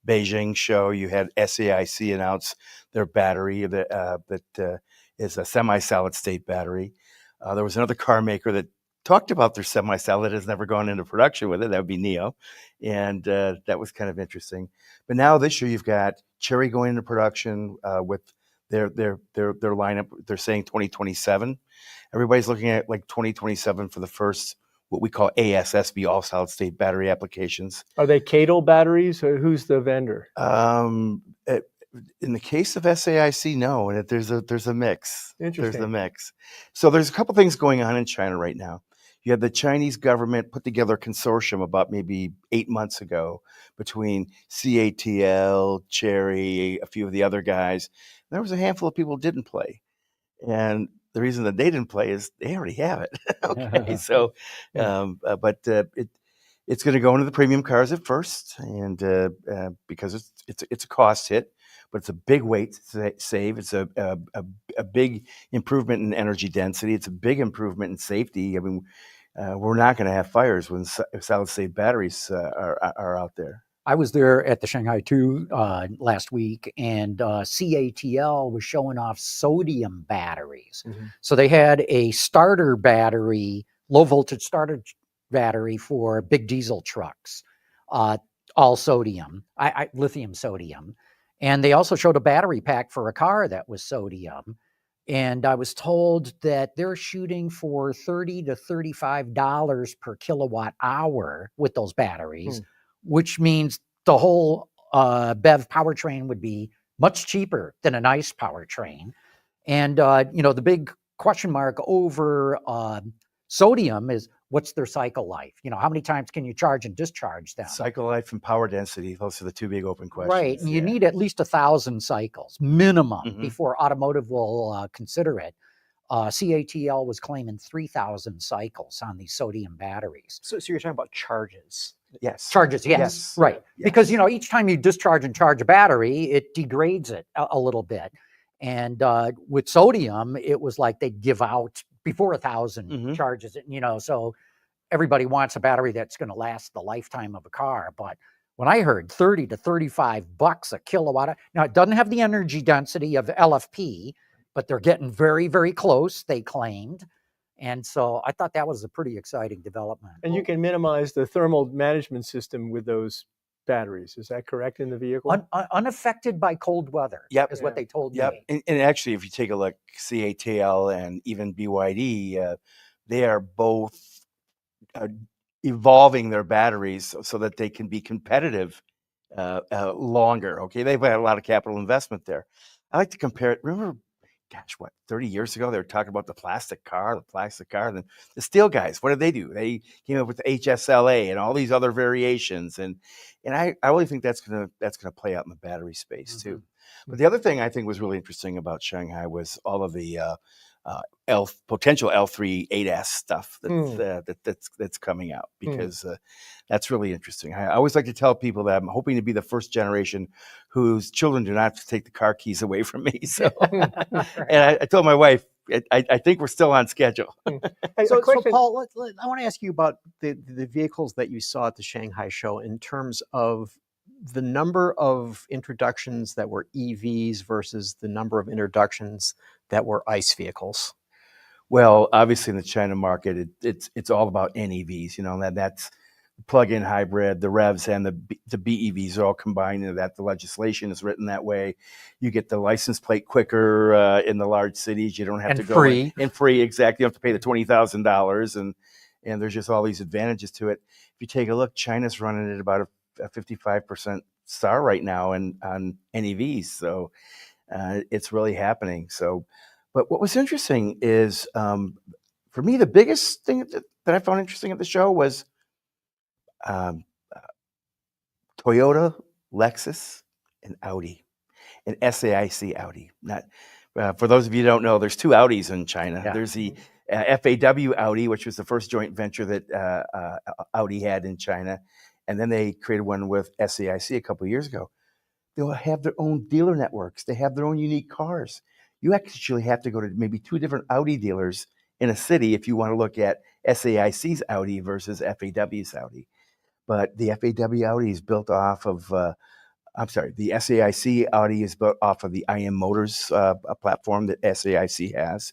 Speaker 8: Beijing show, you had SAIC announce their battery that is a semi-solid-state battery. There was another car maker that talked about their semi-solid, has never gone into production with it. That would be NIO, and that was kind of interesting. But now this year you've got Chery going into production with their lineup. They're saying 2027. Everybody's looking at like 2027 for the first what we call ASSB, all solid state battery applications.
Speaker 5: Are they CATL batteries, or who's the vendor?
Speaker 8: In the case of SAIC, no, and there's a mix.
Speaker 5: Interesting.
Speaker 8: There's a mix. So there's a couple things going on in China right now. You had the Chinese government put together a consortium about maybe 8 months ago between CATL, Chery, a few of the other guys. There was a handful of people who didn't play. And the reason that they didn't play is they already have it. Okay, so, but it's going to go into the premium cars at first, and because it's a cost hit, but it's a big weight save. It's a big improvement in energy density. It's a big improvement in safety. I mean, we're not going to have fires when solid state batteries are out there.
Speaker 2: I was there at the Shanghai 2 last week, and CATL was showing off sodium batteries.
Speaker 5: Mm-hmm.
Speaker 2: So they had a starter battery, low voltage starter battery for big diesel trucks, all sodium, lithium sodium. And they also showed a battery pack for a car that was sodium. And I was told that they're shooting for $30 to $35 per kilowatt hour with those batteries, which means the whole BEV powertrain would be much cheaper than an ICE powertrain. And, the big question mark over sodium is, what's their cycle life? How many times can you charge and discharge them?
Speaker 8: Cycle life and power density, those are the two big open questions.
Speaker 2: Right, and you need at least 1,000 cycles minimum before Automotive will consider it. CATL was claiming 3,000 cycles on these sodium batteries.
Speaker 3: So you're talking about charges?
Speaker 8: Yes.
Speaker 2: Charges, yes. Right.
Speaker 8: Yes.
Speaker 2: Because, each time you discharge and charge a battery, it degrades it a little bit. And with sodium, it was like they give out before 1,000 charges, so everybody wants a battery that's going to last the lifetime of a car. But when I heard $30 to $35 a kilowatt, now it doesn't have the energy density of LFP, but they're getting very, very close, they claimed. And so I thought that was a pretty exciting development.
Speaker 5: And you can minimize the thermal management system with those batteries. Is that correct in the vehicle?
Speaker 2: Unaffected by cold weather is what they told me.
Speaker 8: And actually, if you take a look, CATL and even BYD, they are both evolving their batteries so that they can be competitive longer. Okay, they've had a lot of capital investment there. I like to compare it. Remember, 30 years ago, they were talking about the plastic car, and then the steel guys, what did they do? They came up with the HSLA and all these other variations. And I really think that's gonna play out in the battery space too. But the other thing I think was really interesting about Shanghai was all of the potential L3 ADAS stuff that's coming out, because that's really interesting. I always like to tell people that I'm hoping to be the first generation whose children do not have to take the car keys away from me. So, and I told my wife, I think we're still on schedule.
Speaker 3: So Paul, I want to ask you about the vehicles that you saw at the Shanghai show in terms of the number of introductions that were EVs versus the number of introductions that were ICE vehicles.
Speaker 8: Well, obviously in the China market, it's all about NEVs. That's plug-in hybrid, the REVs and the BEVs are all combined into that. The legislation is written that way. You get the license plate quicker in the large cities. You don't have to go
Speaker 2: free.
Speaker 8: And free, exactly. You don't have to pay the $20,000, and there's just all these advantages to it. If you take a look, China's running at about a 55% star right now on NEVs. So it's really happening. So, but what was interesting is, for me, the biggest thing that I found interesting at the show was um, Toyota, Lexus, and Audi, and SAIC Audi. Not for those of you who don't know, there's two Audis in China.
Speaker 2: Yeah.
Speaker 8: There's the FAW Audi, which was the first joint venture that Audi had in China, and then they created one with SAIC a couple of years ago. They'll have their own dealer networks. They have their own unique cars. You actually have to go to maybe two different Audi dealers in a city if you want to look at SAIC's Audi versus FAW's Audi. But the FAW Audi is built off of, the SAIC Audi is built off of the IM Motors platform that SAIC has.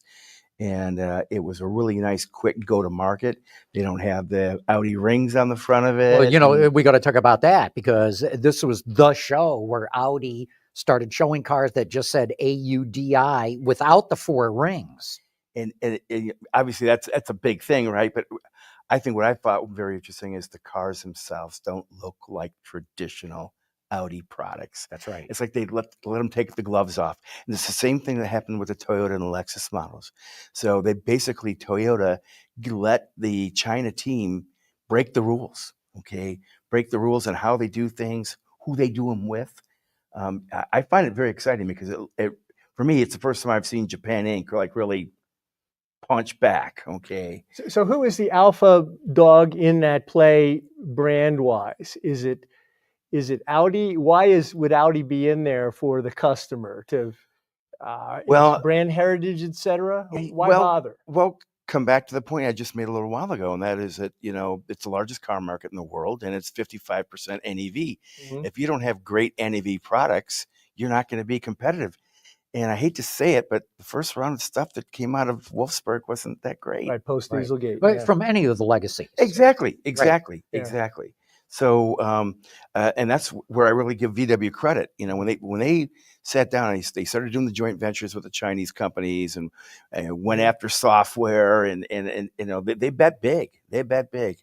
Speaker 8: And it was a really nice, quick go-to-market. They don't have the Audi rings on the front of it.
Speaker 2: Well, you know, we got to talk about that because this was the show where Audi started showing cars that just said AUDI without the 4 rings.
Speaker 8: And obviously that's a big thing, right? But I think what I thought very interesting is the cars themselves don't look like traditional Audi products.
Speaker 2: That's right.
Speaker 8: It's like they let them take the gloves off. And it's the same thing that happened with the Toyota and the Lexus models. So they basically, Toyota let the China team break the rules, okay? Break the rules on how they do things, who they do them with. I find it very exciting because for me, it's the first time I've seen Japan Inc. like really punch back, okay?
Speaker 5: So who is the alpha dog in that play brand-wise? Is it Audi? Why would Audi be in there for the customer to brand heritage, et cetera? Why bother?
Speaker 8: Well, come back to the point I just made a little while ago, and that is that, you know, it's the largest car market in the world, and it's 55% NEV.
Speaker 5: Mm-hmm.
Speaker 8: If you don't have great NEV products, you're not going to be competitive. And I hate to say it, but the first round of stuff that came out of Wolfsburg wasn't that great.
Speaker 5: Right, post-Dieselgate.
Speaker 2: But from any of the legacies.
Speaker 8: Exactly.
Speaker 5: Yeah.
Speaker 8: So, and that's where I really give VW credit. You know, when they sat down and they started doing the joint ventures with the Chinese companies and went after software and you know, they bet big. They bet big.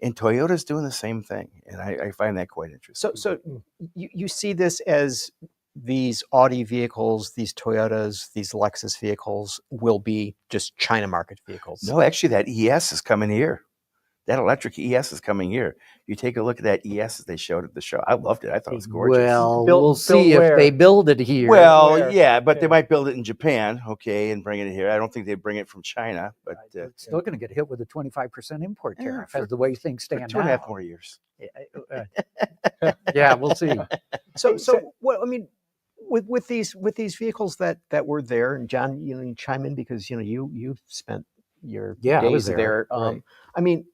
Speaker 8: And Toyota's doing the same thing. And I find that quite interesting.
Speaker 3: So you see this as these Audi vehicles, these Toyotas, these Lexus vehicles will be just China market vehicles?
Speaker 8: No, actually, that ES is coming here. That electric ES is coming here. You take a look at that ES that they showed at the show. I loved it. I thought it was gorgeous.
Speaker 2: Well, we'll see if they build it here.
Speaker 8: Well, yeah, but they might build it in Japan, okay, and bring it here. I don't think they bring it from China, but
Speaker 2: it's still going to get hit with a 25% import tariff as the way things stand
Speaker 8: for 2.5 more years.
Speaker 2: Yeah, we'll see.
Speaker 3: So what I mean, with these vehicles that were there, and John, you chime in because you spent your days
Speaker 2: I was there.
Speaker 3: Right. I mean,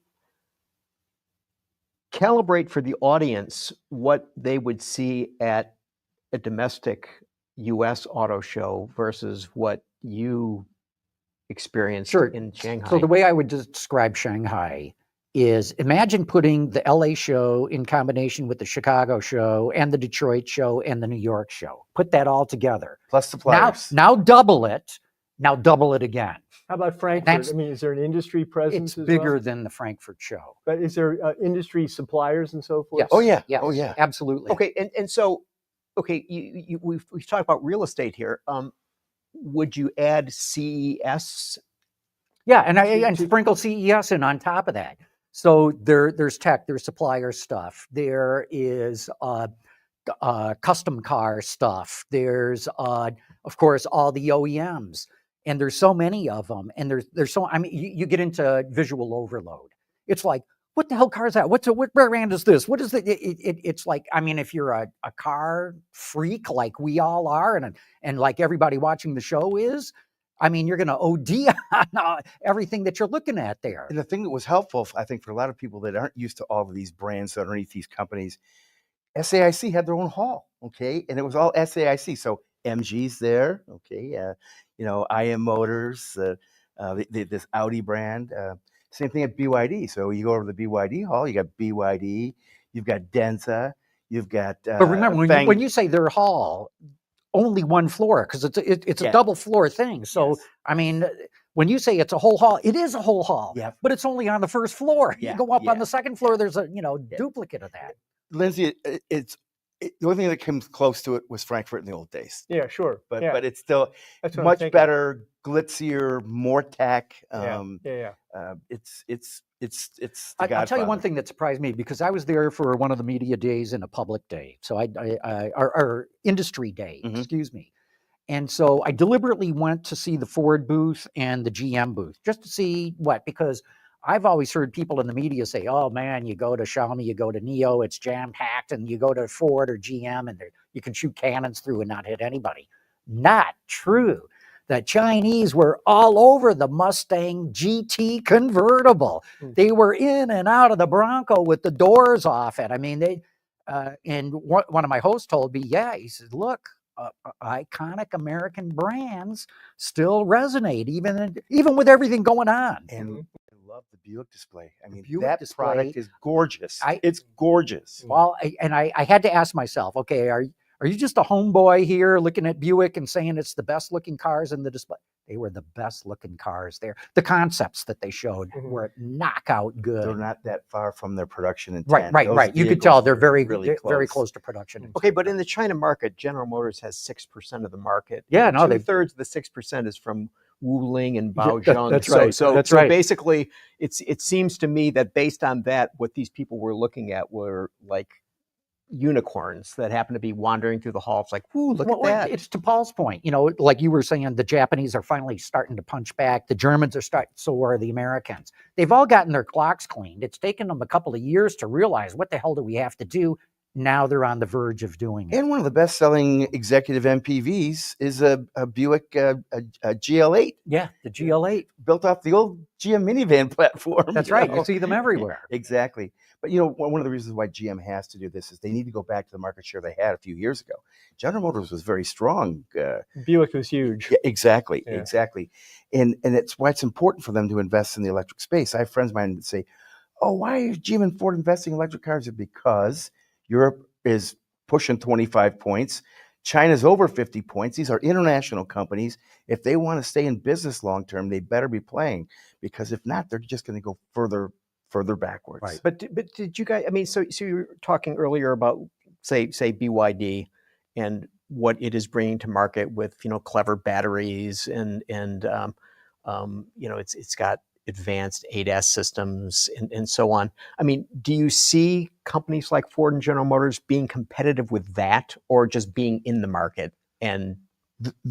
Speaker 3: calibrate for the audience what they would see at a domestic U.S. auto show versus what you experienced in Shanghai.
Speaker 2: So the way I would describe Shanghai is imagine putting the LA show in combination with the Chicago show and the Detroit show and the New York show. Put that all together.
Speaker 8: Plus suppliers.
Speaker 2: Now double it. Now double it again.
Speaker 5: How about Frankfurt? I mean, is there an industry presence?
Speaker 2: It's bigger than the Frankfurt show.
Speaker 5: But is there industry suppliers and so forth?
Speaker 2: Yes.
Speaker 8: Oh yeah.
Speaker 2: Yes.
Speaker 8: Oh yeah.
Speaker 2: Absolutely.
Speaker 3: Okay, and so, okay, we've talked about real estate here. Would you add CES?
Speaker 2: Yeah, and sprinkle CES in on top of that. So there's tech, there's supplier stuff, there is custom car stuff, there's of course all the OEMs. And there's so many of them, and there's so, I mean, you get into visual overload. It's like, what the hell car is that? What brand is this? What is it? It's like, I mean, if you're a car freak like we all are, and like everybody watching the show is, I mean, you're going to OD on everything that you're looking at there.
Speaker 8: And the thing that was helpful, I think, for a lot of people that aren't used to all of these brands underneath these companies, SAIC had their own hall, okay, and it was all SAIC. So MG's there, okay. IM Motors, this Audi brand. Same thing at BYD. So you go over to the BYD hall, you got BYD, you've got Denza, you've got.
Speaker 2: But remember, when you say their hall, only one floor because it's a double floor thing. So yes. I mean, when you say it's a whole hall, it is a whole hall.
Speaker 8: Yeah.
Speaker 2: But it's only on the first floor.
Speaker 8: Yeah.
Speaker 2: You go up on the second floor, there's a duplicate of that.
Speaker 8: Lindsay, The only thing that comes close to it was Frankfurt in the old days.
Speaker 5: Yeah, sure.
Speaker 8: But
Speaker 5: yeah.
Speaker 8: but it's still
Speaker 5: That's what I'm
Speaker 8: much
Speaker 5: thinking.
Speaker 8: better, glitzier, more tech.
Speaker 5: Yeah.
Speaker 8: It's the
Speaker 2: I'll tell you one
Speaker 8: Godfather.
Speaker 2: thing that surprised me, because I was there for one of the media days and a public day. So or industry day,
Speaker 8: Mhm.
Speaker 2: excuse me. And so I deliberately went to see the Ford booth and the GM booth just to see because I've always heard people in the media say, oh man, you go to Xiaomi, you go to Neo, it's jam packed, and you go to Ford or GM and you can shoot cannons through and not hit anybody. Not true. The Chinese were all over the Mustang GT convertible. They were in and out of the Bronco with the doors off it. I mean, and one of my hosts told me, yeah, he said, look, iconic American brands still resonate, even with everything going on.
Speaker 8: And I love the Buick display. I mean,
Speaker 2: Buick
Speaker 8: that
Speaker 2: display,
Speaker 8: product is gorgeous.
Speaker 2: I-
Speaker 8: It's gorgeous.
Speaker 2: Well, I had to ask myself, okay, are you just a homeboy here looking at Buick and saying it's the best looking cars in the display? They were the best looking cars there. The concepts that they showed were knockout good.
Speaker 8: They're not that far from their production intent.
Speaker 2: Right. You could tell they're very close to production.
Speaker 3: Okay, but in the China market, General Motors has 6% of the market.
Speaker 2: Yeah,
Speaker 3: and
Speaker 2: no,
Speaker 3: 2/3 of the 6% is from Wuling and
Speaker 2: Yeah,
Speaker 3: Baozhong.
Speaker 2: that's right.
Speaker 3: So
Speaker 2: That's right.
Speaker 3: basically, it seems to me that based on that, what these people were looking at were like unicorns that happen to be wandering through the halls. Like, ooh, look at that.
Speaker 2: It's to Paul's point. Like you were saying, the Japanese are finally starting to punch back. The Germans are starting, so are the Americans. They've all gotten their clocks cleaned. It's taken them a couple of years to realize what the hell do we have to do. Now they're on the verge of doing it.
Speaker 8: And one of the best-selling executive MPVs is a Buick GL8.
Speaker 2: Yeah, the GL8.
Speaker 8: Built off the old GM minivan platform.
Speaker 2: That's right. You see them everywhere.
Speaker 8: Exactly. But one of the reasons why GM has to do this is they need to go back to the market share they had a few years ago. General Motors was very strong.
Speaker 5: Buick was huge.
Speaker 8: Yeah, exactly.
Speaker 5: Yeah.
Speaker 8: Exactly. And it's why it's important for them to invest in the electric space. I have friends of mine that say, oh, why is GM and Ford investing in electric cars? Because Europe is pushing 25 points. China's over 50 points. These are international companies. If they want to stay in business long term, they better be playing, because if not, they're just going to go further backwards.
Speaker 2: Right.
Speaker 3: But did you guys? I mean, so you were talking earlier about say BYD and what it is bringing to market with clever batteries and it's got advanced ADAS systems and so on. I mean, do you see companies like Ford and General Motors being competitive with that, or just being in the market and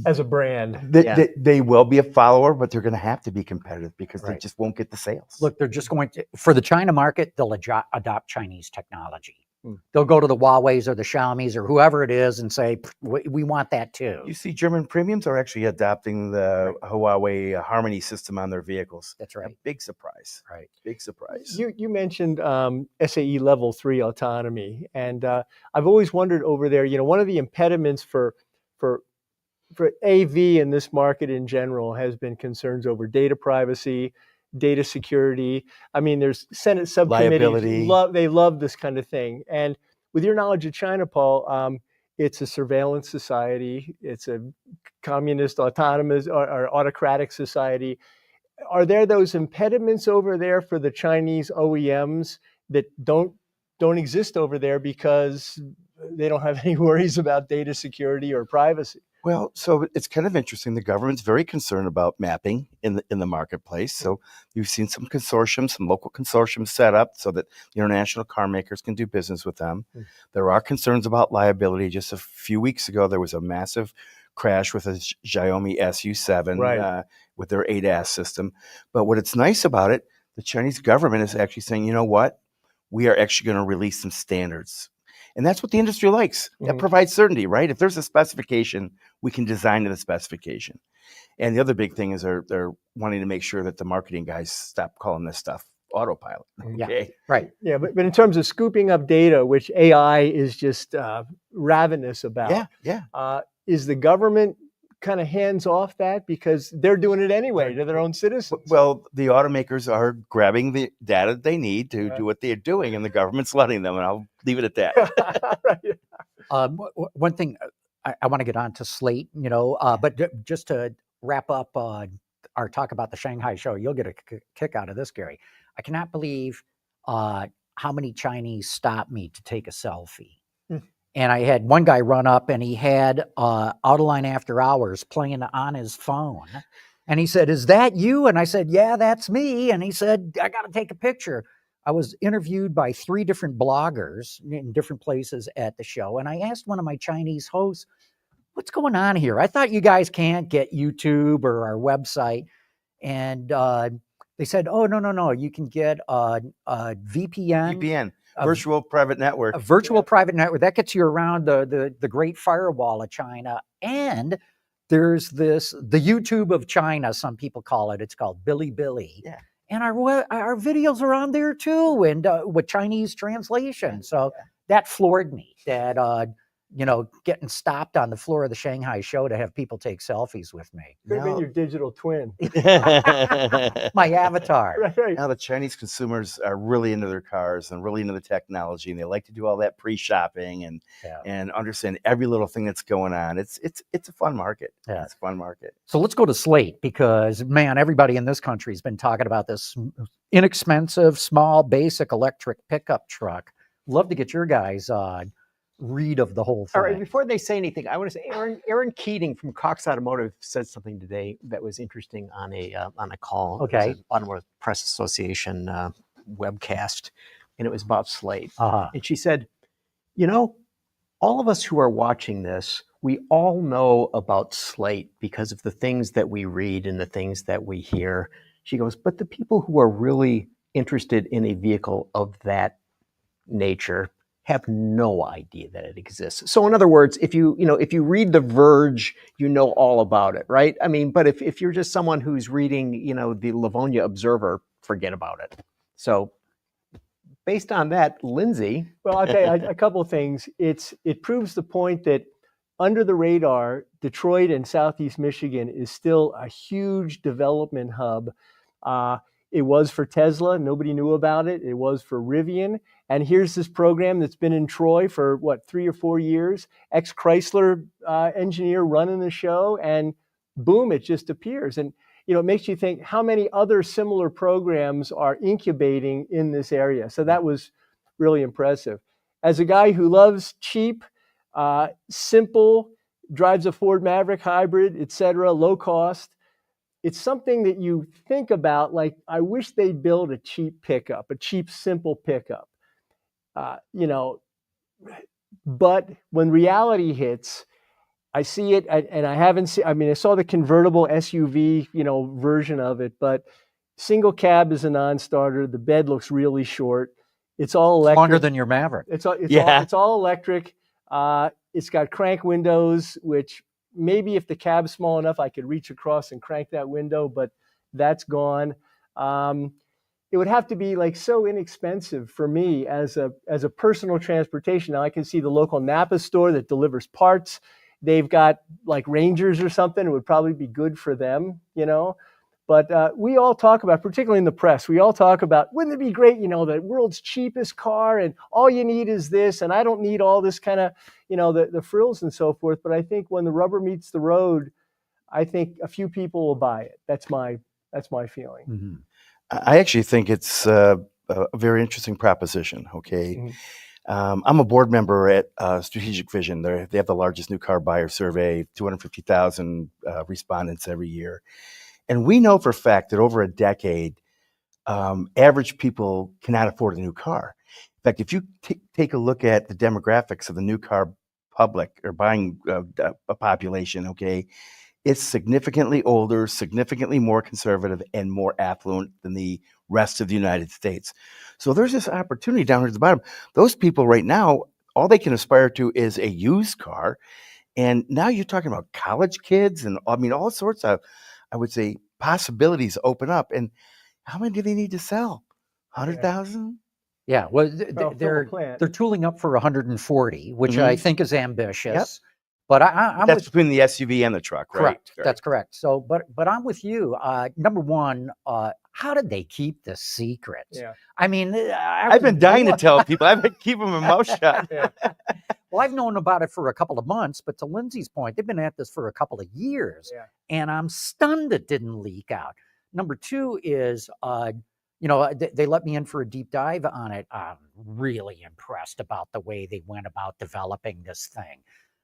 Speaker 5: As a brand.
Speaker 8: They will be a follower, but they're going to have to be competitive because they just won't get the sales.
Speaker 2: Look, they're just going to, for the China market, they'll adopt Chinese technology. They'll go to the Huawei's or the Xiaomi's or whoever it is and say, we want that too.
Speaker 8: You see, German premiums are actually adopting the Huawei Harmony system on their vehicles.
Speaker 2: That's right.
Speaker 8: A big surprise.
Speaker 2: Right.
Speaker 8: Big surprise.
Speaker 5: You mentioned SAE Level 3 autonomy, and I've always wondered over there, one of the impediments for AV in this market in general has been concerns over data privacy, data security. I mean, there's Senate subcommittees.
Speaker 8: Liability.
Speaker 5: They love this kind of thing. And with your knowledge of China, Paul, it's a surveillance society. It's a communist, autonomous, or autocratic society. Are there those impediments over there for the Chinese OEMs that don't exist over there because they don't have any worries about data security or privacy?
Speaker 8: Well, so it's kind of interesting. The government's very concerned about mapping in the marketplace. So you've seen some local consortiums set up so that the international car makers can do business with them. There are concerns about liability. Just a few weeks ago, there was a massive crash with a Xiaomi SU7 with their ADAS system. But what it's nice about it, the Chinese government is actually saying, you know what? We are actually going to release some standards. And that's what the industry likes. That provides certainty, right? If there's a specification, we can design to the specification. And the other big thing is they're wanting to make sure that the marketing guys stop calling this stuff autopilot. Okay.
Speaker 2: Yeah, right.
Speaker 5: Yeah, but in terms of scooping up data, which AI is just ravenous about, is the government kind of hands off that because they're doing it anyway to their own citizens?
Speaker 8: Well, the automakers are grabbing the data they need to do what they're doing, and the government's letting them, and I'll leave it at that.
Speaker 2: One thing I want to get on to Slate, but just to wrap up our talk about the Shanghai show, you'll get a kick out of this, Gary. I cannot believe how many Chinese stopped me to take a selfie. And I had one guy run up and he had Autoline After Hours playing on his phone. And he said, "Is that you?" And I said, "Yeah, that's me." And he said, "I got to take a picture." I was interviewed by 3 different bloggers in different places at the show. And I asked one of my Chinese hosts, "What's going on here? I thought you guys can't get YouTube or our website." And they said, "Oh, no. You can get a VPN.
Speaker 8: Virtual private network.
Speaker 2: A virtual private network that gets you around the Great Firewall of China. And there's the YouTube of China, some people call it. It's called Bilibili.
Speaker 8: Yeah.
Speaker 2: And our videos are on there too, and with Chinese translation. So that floored me. That getting stopped on the floor of the Shanghai show to have people take selfies with me.
Speaker 5: Could have been your digital twin.
Speaker 2: My avatar.
Speaker 5: Right.
Speaker 8: Now the Chinese consumers are really into their cars and really into the technology, and they like to do all that pre-shopping and understand every little thing that's going on. It's a fun market.
Speaker 2: Yeah.
Speaker 8: It's a fun market.
Speaker 2: So let's go to Slate, because man, everybody in this country has been talking about this inexpensive, small, basic electric pickup truck. Love to get your guys read of the whole thing.
Speaker 3: All right, before they say anything, I want to say Aaron Keating from Cox Automotive said something today that was interesting on a call.
Speaker 2: Okay.
Speaker 3: It was an Automotive Press Association webcast, and it was about Slate. And she said, all of us who are watching this, we all know about Slate because of the things that we read and the things that we hear. She goes, but the people who are really interested in a vehicle of that nature have no idea that it exists. So in other words, if you read The Verge, you know all about it, right? I mean, but if you're just someone who's reading, the Livonia Observer, forget about it. So based on that, Lindsay.
Speaker 5: Well, I'll tell you a couple of things. It proves the point that under the radar, Detroit and Southeast Michigan is still a huge development hub. It was for Tesla. Nobody knew about it. It was for Rivian. And here's this program that's been in Troy for 3 or 4 years. Ex-Chrysler engineer running the show, and boom, it just appears. And it makes you think how many other similar programs are incubating in this area. So that was really impressive. As a guy who loves cheap, simple, drives a Ford Maverick hybrid, etc., low cost, it's something that you think about, like, I wish they'd build a cheap pickup, a cheap, simple pickup. But when reality hits, I see it, and I haven't seen, I saw the convertible SUV, version of it, but single cab is a non-starter. The bed looks really short. It's all electric.
Speaker 2: Longer than your Maverick.
Speaker 5: It's all electric. It's got crank windows, which maybe if the cab's small enough, I could reach across and crank that window, but that's gone. It would have to be so inexpensive for me as a personal transportation. Now I can see the local Napa store that delivers parts. They've got Rangers or something. It would probably be good for them, But we all talk about, particularly in the press, we all talk about, wouldn't it be great, the world's cheapest car, and all you need is this, and I don't need all this kind of, the frills and so forth. But I think when the rubber meets the road, I think a few people will buy it. That's my feeling.
Speaker 2: Mm-hmm.
Speaker 8: I actually think it's a very interesting proposition. Okay. Mm-hmm. I'm a board member at Strategic Vision. They have the largest new car buyer survey, 250,000 respondents every year. And we know for a fact that over a decade, average people cannot afford a new car. In fact, if you take a look at the demographics of the new car public or buying a population, okay, it's significantly older, significantly more conservative, and more affluent than the rest of the United States. So there's this opportunity down here at the bottom. Those people right now, all they can aspire to is a used car. And now you're talking about college kids and all sorts of, I would say, possibilities open up. And how many do they need to sell? 100,000?
Speaker 2: Yeah, well, they're tooling up for 140, which I think is ambitious. Yep. But I'm
Speaker 8: that's between the SUV and the truck, right?
Speaker 2: Correct. Right. That's correct. So, but I'm with you. Number one, how did they keep this secret?
Speaker 5: Yeah.
Speaker 8: I've been dying to tell people. I've been keeping my mouth shut.
Speaker 5: Yeah.
Speaker 2: Well, I've known about it for a couple of months, but to Lindsay's point, they've been at this for a couple of years, and I'm stunned it didn't leak out. Number two is, they let me in for a deep dive on it. I'm really impressed about the way they went about developing this thing.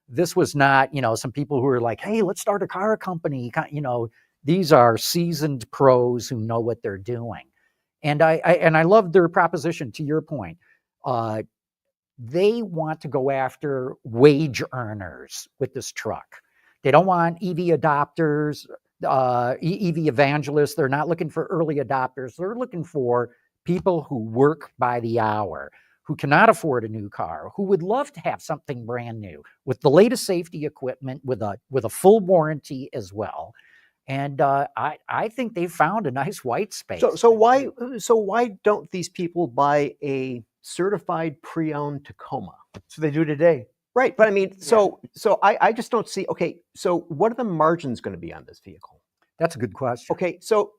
Speaker 2: This was not, some people who are like, hey, let's start a car company. These are seasoned pros who know what they're doing. And I love their proposition, to your point. They want to go after wage earners with this truck. They don't want EV adopters, EV evangelists. They're not looking for early adopters. They're looking for people who work by the hour, who cannot afford a new car, who would love to have something brand new with the latest safety equipment, with a full warranty as well. And I think they found a nice white space.
Speaker 3: So why don't these people buy a certified pre-owned Tacoma?
Speaker 8: So they do today.
Speaker 3: Right, but I mean, so I just don't see. Okay, so what are the margins going to be on this vehicle?
Speaker 2: That's a good question.
Speaker 3: Okay, so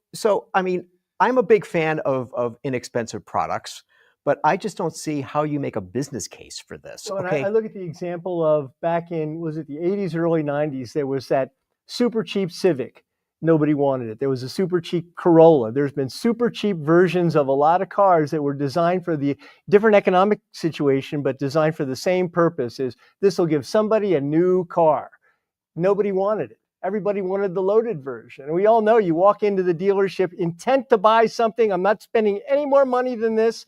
Speaker 3: I mean, I'm a big fan of inexpensive products, but I just don't see how you make a business case for this.
Speaker 5: So
Speaker 3: Okay,
Speaker 5: I look at the example of back in, was it the 80s, early 90s, there was that super cheap Civic. Nobody wanted it. There was a super cheap Corolla. There's been super cheap versions of a lot of cars that were designed for the different economic situation, but designed for the same purpose. Is this will give somebody a new car. Nobody wanted it. Everybody wanted the loaded version. And we all know you walk into the dealership intent to buy something. I'm not spending any more money than this.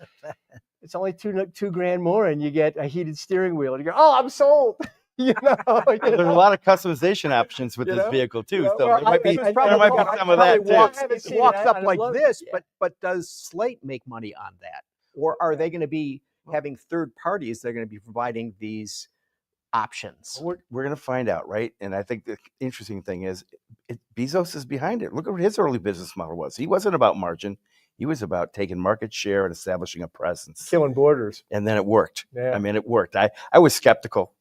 Speaker 5: It's only two grand more, and you get a heated steering wheel. And you go, oh, I'm sold. There's
Speaker 8: a lot of customization options with this vehicle too. So there might be some of that too.
Speaker 3: It walks up like this, but does Slate make money on that? Or are they going to be having third parties that are going to be providing these options?
Speaker 8: We're going to find out, right? And I think the interesting thing is Bezos is behind it. Look at what his early business model was. He wasn't about margin. He was about taking market share and establishing a presence.
Speaker 5: Killing borders.
Speaker 8: And then it worked.
Speaker 5: Yeah.
Speaker 8: I mean, it worked. I was skeptical.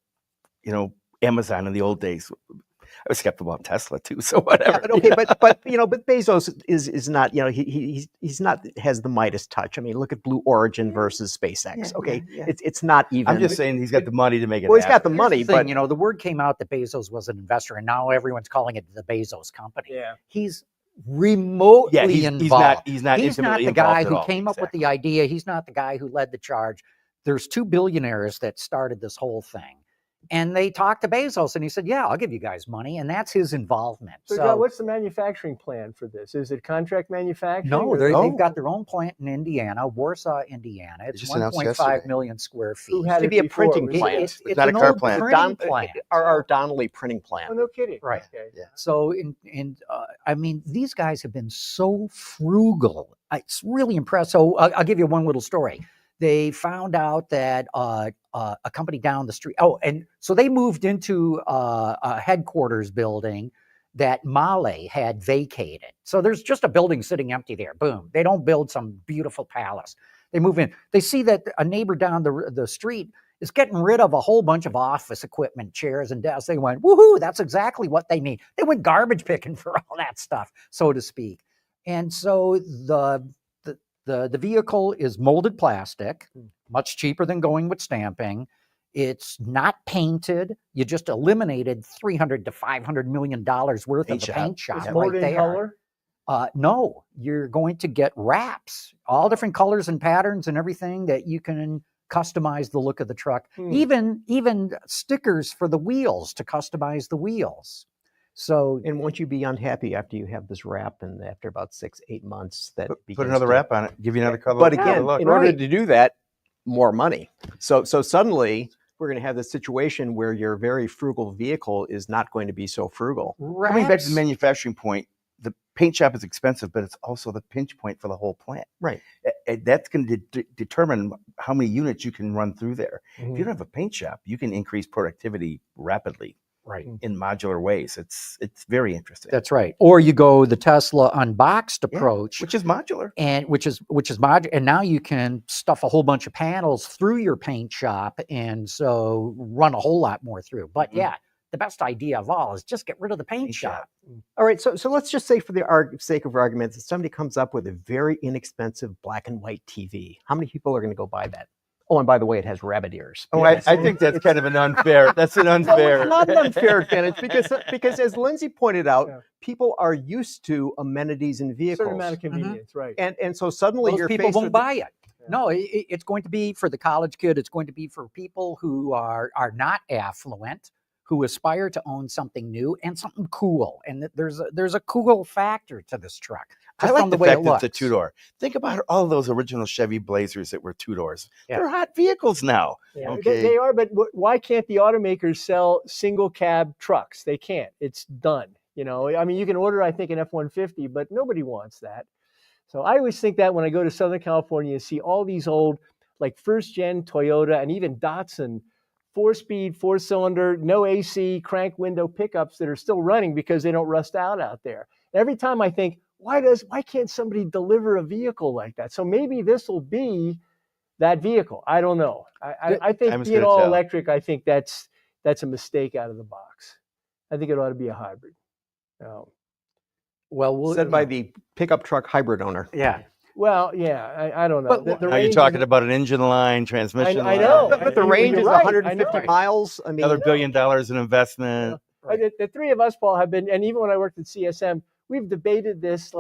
Speaker 8: Amazon in the old days. I was skeptical about Tesla too. So whatever.
Speaker 3: Yeah, okay, but Bezos is not. He's not has the Midas touch. I mean, look at Blue Origin versus SpaceX. Okay, it's not even.
Speaker 8: I'm just saying he's got the money to make it.
Speaker 3: Well, he's got the money, but
Speaker 2: the word came out that Bezos was an investor, and now everyone's calling it the Bezos company.
Speaker 5: Yeah,
Speaker 2: he's remotely involved.
Speaker 8: He's not
Speaker 2: the guy who came up with the idea. He's not the guy who led the charge. There's two billionaires that started this whole thing. And they talked to Bezos, and he said, yeah, I'll give you guys money. And that's his involvement.
Speaker 5: So John, what's the manufacturing plan for this? Is it contract manufacturing?
Speaker 2: No, they've got their own plant in Indiana, Warsaw, Indiana. It's 1.5 million square feet.
Speaker 3: Who had it be a printing plant.
Speaker 2: It's
Speaker 8: not a car plant.
Speaker 3: Our Donnelly printing plant.
Speaker 5: Oh, no kidding.
Speaker 2: Right.
Speaker 5: Okay.
Speaker 8: Yeah.
Speaker 2: So, I mean, these guys have been so frugal. It's really impressive. So I'll give you one little story. They found out that a company down the street. Oh, and so they moved into a headquarters building that Mahle had vacated. So there's just a building sitting empty there. Boom. They don't build some beautiful palace. They move in. They see that a neighbor down the street is getting rid of a whole bunch of office equipment, chairs and desks. They went, woohoo, that's exactly what they need. They went garbage picking for all that stuff, so to speak. And so the vehicle is molded plastic, much cheaper than going with stamping. It's not painted. You just eliminated $300 to $500 million worth of the paint shop right there.
Speaker 5: Color?
Speaker 2: No, you're going to get wraps, all different colors and patterns and everything that you can customize the look of the truck. Even stickers for the wheels to customize the wheels. So,
Speaker 3: and won't you be unhappy after you have this wrap, and after about 6-8 months that
Speaker 8: put another wrap on it, give you another color?
Speaker 3: But again, in order to do that, more money. So suddenly we're going to have this situation where your very frugal vehicle is not going to be so frugal.
Speaker 8: Coming back to the manufacturing point, the paint shop is expensive, but it's also the pinch point for the whole plant.
Speaker 3: Right.
Speaker 8: That's going to determine how many units you can run through there. If you don't have a paint shop, you can increase productivity rapidly.
Speaker 2: Right.
Speaker 8: In modular ways. It's very interesting.
Speaker 2: That's right. Or you go the Tesla unboxed approach,
Speaker 8: which is modular.
Speaker 2: And which is modular. And now you can stuff a whole bunch of panels through your paint shop and so run a whole lot more through. But yeah, the best idea of all is just get rid of the paint shop.
Speaker 3: All right, so let's just say for the sake of argument that somebody comes up with a very inexpensive black and white TV. How many people are going to go buy that? Oh, and by the way, it has rabbit ears.
Speaker 8: Oh, I think that's kind of an unfair. That's an
Speaker 3: No,
Speaker 8: unfair.
Speaker 3: it's not an unfair advantage because as Lindsay pointed out,
Speaker 5: Yeah.
Speaker 3: people are used to amenities in vehicles.
Speaker 5: Certain amount of convenience, right?
Speaker 3: And so suddenly
Speaker 2: Those
Speaker 3: you're
Speaker 2: people
Speaker 3: faced
Speaker 2: won't
Speaker 3: with
Speaker 2: buy it. No, it's going to be for the college kid. It's going to be for people who are not affluent, who aspire to own something new and something cool. And there's a cool factor to this truck.
Speaker 8: I
Speaker 2: just
Speaker 8: like
Speaker 2: from
Speaker 8: the
Speaker 2: way
Speaker 8: fact
Speaker 2: it
Speaker 8: that it's a
Speaker 2: looks.
Speaker 8: two-door. Think about all those original Chevy Blazers that were two-doors.
Speaker 2: Yeah.
Speaker 8: They're hot vehicles now.
Speaker 5: Yeah,
Speaker 8: Okay.
Speaker 5: they are, but why can't the automakers sell single cab trucks? They can't. It's done. You know, I mean, you can order, I think, an F-150, but nobody wants that. So I always think that when I go to Southern California and see all these old, like first-gen Toyota and even Datsun, 4-speed, 4-cylinder, no AC, crank window pickups that are still running because they don't rust out there. Every time I think, why can't somebody deliver a vehicle like that? So maybe this will be that vehicle. I don't know. I think
Speaker 8: Time's
Speaker 5: being
Speaker 8: gonna
Speaker 5: all
Speaker 8: tell.
Speaker 5: electric, I think that's a mistake out of the box. I think it ought to be a hybrid.
Speaker 2: Well,
Speaker 3: said by the pickup truck hybrid owner.
Speaker 2: yeah.
Speaker 5: Well, yeah, I don't know.
Speaker 2: But
Speaker 5: The
Speaker 8: Now you're
Speaker 5: range
Speaker 8: talking
Speaker 5: is-
Speaker 8: about an engine line, transmission
Speaker 5: I
Speaker 8: line.
Speaker 5: know.
Speaker 3: But the
Speaker 5: You're
Speaker 3: range is
Speaker 5: right. I
Speaker 3: 150
Speaker 5: know.
Speaker 3: miles. I mean,
Speaker 8: Another $1 billion in investment.
Speaker 5: The three of us, Paul, have been, and even when I worked at CSM, we've debated this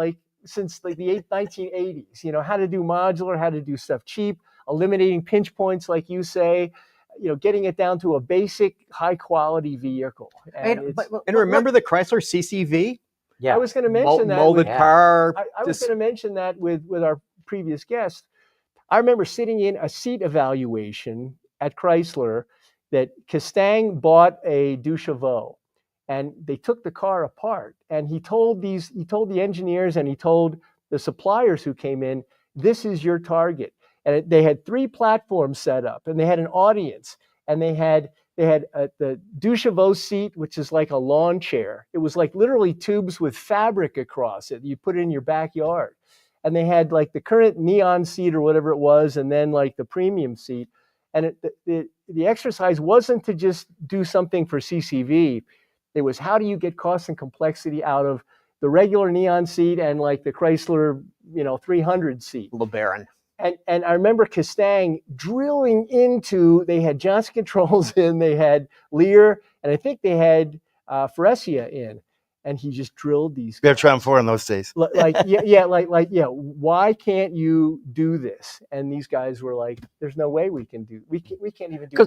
Speaker 5: since the 1980s. You know, how to do modular, how to do stuff cheap, eliminating pinch points, like you say. You know, getting it down to a basic, high quality vehicle. And
Speaker 3: remember the Chrysler CCV?
Speaker 2: Yeah.
Speaker 5: I was going to mention that.
Speaker 3: Molded
Speaker 2: Yeah.
Speaker 3: car.
Speaker 5: I was
Speaker 3: just-
Speaker 5: going to mention that with our previous guest. I remember sitting in a seat evaluation at Chrysler that Castang bought a Duchevaux, and they took the car apart. And he told the engineers and he told the suppliers who came in, this is your target. And they had 3 platforms set up, and they had an audience, and they had the Duchevaux seat, which is like a lawn chair. It was like literally tubes with fabric across it. You put it in your backyard. And they had like the current neon seat or whatever it was, and then like the premium seat. And the exercise wasn't to just do something for CCV. It was, how do you get cost and complexity out of the regular neon seat and like the Chrysler, 300 seat.
Speaker 3: LeBaron.
Speaker 5: And I remember Castang drilling into, they had Johnson Controls in, they had Lear, and I think they had Forvia in. And he just drilled these.
Speaker 8: We have Tron 4 in those days.
Speaker 5: Why can't you do this? And these guys were like, there's no way we can't even do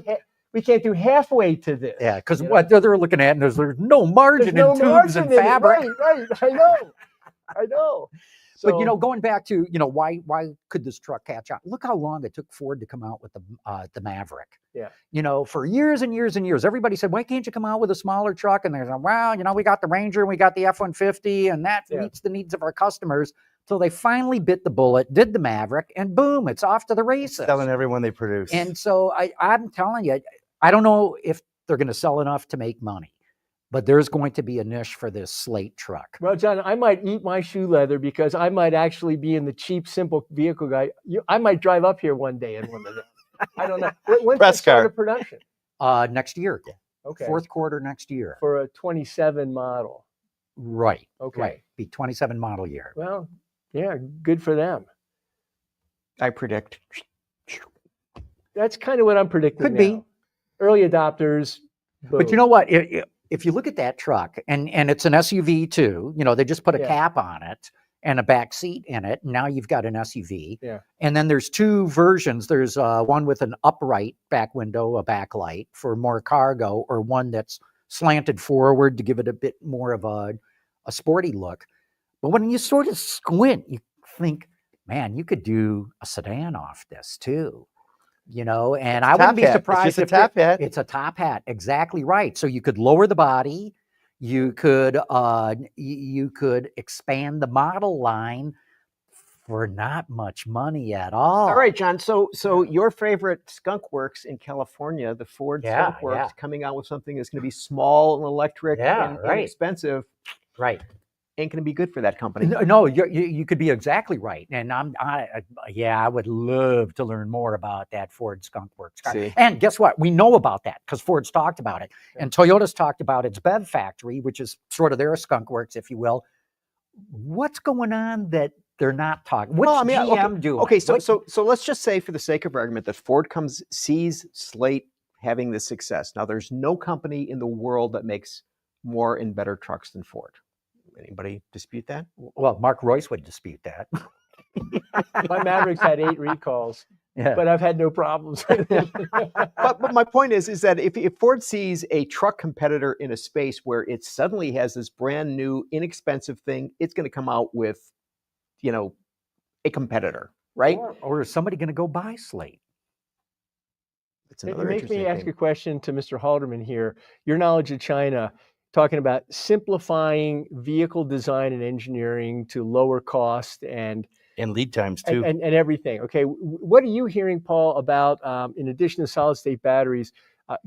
Speaker 5: we can't do halfway to this.
Speaker 2: Yeah, because what they're looking at, and there's no margin in tubes and fabric.
Speaker 5: Right. I know.
Speaker 2: But going back to why could this truck catch on? Look how long it took Ford to come out with the Maverick.
Speaker 5: Yeah.
Speaker 2: For years and years and years, everybody said, "Why can't you come out with a smaller truck?" And they're like, "Well, we got the Ranger and we got the F-150, and that meets the needs of our customers." So they finally bit the bullet, did the Maverick, and boom, it's off to the races.
Speaker 8: Selling everyone they produce.
Speaker 2: And so I'm telling you, I don't know if they're going to sell enough to make money. But there's going to be a niche for this Slate truck.
Speaker 5: Well, John, I might eat my shoe leather because I might actually be in the cheap, simple vehicle guy. I might drive up here one day in one of them. I don't know. When's
Speaker 8: Press
Speaker 5: the start
Speaker 8: car.
Speaker 5: of production?
Speaker 2: Next year.
Speaker 5: Okay.
Speaker 2: Fourth quarter next year.
Speaker 5: For a 27 model.
Speaker 2: Right.
Speaker 5: Okay.
Speaker 2: Right. Be 27 model year.
Speaker 5: Well, yeah, good for them.
Speaker 3: I predict.
Speaker 5: That's kind of what I'm predicting.
Speaker 2: Could be.
Speaker 5: Early adopters. Boom.
Speaker 2: But you know what? If you look at that truck, and it's an SUV too, they just put a cap on it and a back seat in it. Now you've got an SUV.
Speaker 5: Yeah.
Speaker 2: And then there's 2 versions. There's one with an upright back window, a backlight for more cargo, or one that's slanted forward to give it a bit more of a sporty look. But when you sort of squint, you think, man, you could do a sedan off this too. And I wouldn't be surprised if
Speaker 8: it's a top hat.
Speaker 2: It's a top hat, exactly right. So you could lower the body, you could expand the model line for not much money at all.
Speaker 3: All right, John. So your favorite skunk works in California, the Ford Skunk Works, coming out with something that's going to be small and electric and inexpensive.
Speaker 2: Right.
Speaker 3: Ain't going to be good for that company.
Speaker 2: No, you could be exactly right. And I would love to learn more about that Ford Skunk Works car.
Speaker 3: See.
Speaker 2: And guess what? We know about that because Ford's talked about it. And Toyota's talked about its BEV factory, which is sort of their Skunk Works, if you will. What's going on that They're not talking. What's
Speaker 3: Well, I mean,
Speaker 2: GM doing?
Speaker 3: Okay, so
Speaker 2: What-
Speaker 3: so let's just say, for the sake of argument, that Ford sees Slate having this success. Now, there's no company in the world that makes more and better trucks than Ford. Anybody dispute that?
Speaker 2: well, Mark Royce would dispute that.
Speaker 5: My Mavericks had 8 recalls,
Speaker 2: Yeah.
Speaker 5: but I've had no problems with it.
Speaker 3: But my point is that if Ford sees a truck competitor in a space where it suddenly has this brand new, inexpensive thing, it's going to come out with, a competitor, right?
Speaker 2: Or is somebody going to go buy Slate?
Speaker 3: It's
Speaker 5: It
Speaker 3: another
Speaker 5: makes me
Speaker 3: interesting
Speaker 5: ask
Speaker 3: thing.
Speaker 5: a question to Mr. Halderman here. Your knowledge of China, talking about simplifying vehicle design and engineering to lower cost and
Speaker 8: lead times too.
Speaker 5: and everything. Okay, what are you hearing, Paul, about in addition to solid state batteries,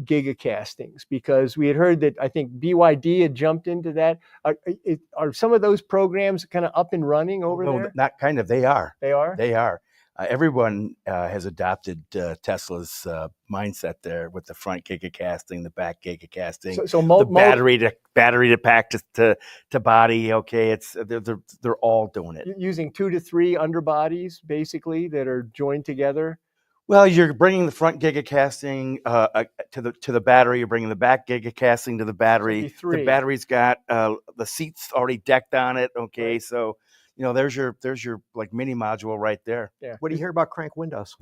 Speaker 5: gigacastings? Because we had heard that I think BYD had jumped into that. Are some of those programs kind of up and running over
Speaker 8: No,
Speaker 5: there?
Speaker 8: not kind of. They are.
Speaker 5: They are.
Speaker 8: They are. Everyone has adopted Tesla's mindset there, with the front gigacasting, the back gigacasting,
Speaker 5: So
Speaker 8: the battery to pack to body. Okay, they're all doing it.
Speaker 5: using 2 to 3 underbodies basically that are joined together.
Speaker 8: Well, you're bringing the front gigacasting to the battery. You're bringing the back gigacasting to the battery.
Speaker 5: be 3.
Speaker 8: The battery's got the seats already decked on it. Okay,
Speaker 5: Right.
Speaker 8: so there's your like mini module right there.
Speaker 5: Yeah.
Speaker 3: What do you hear about crank windows?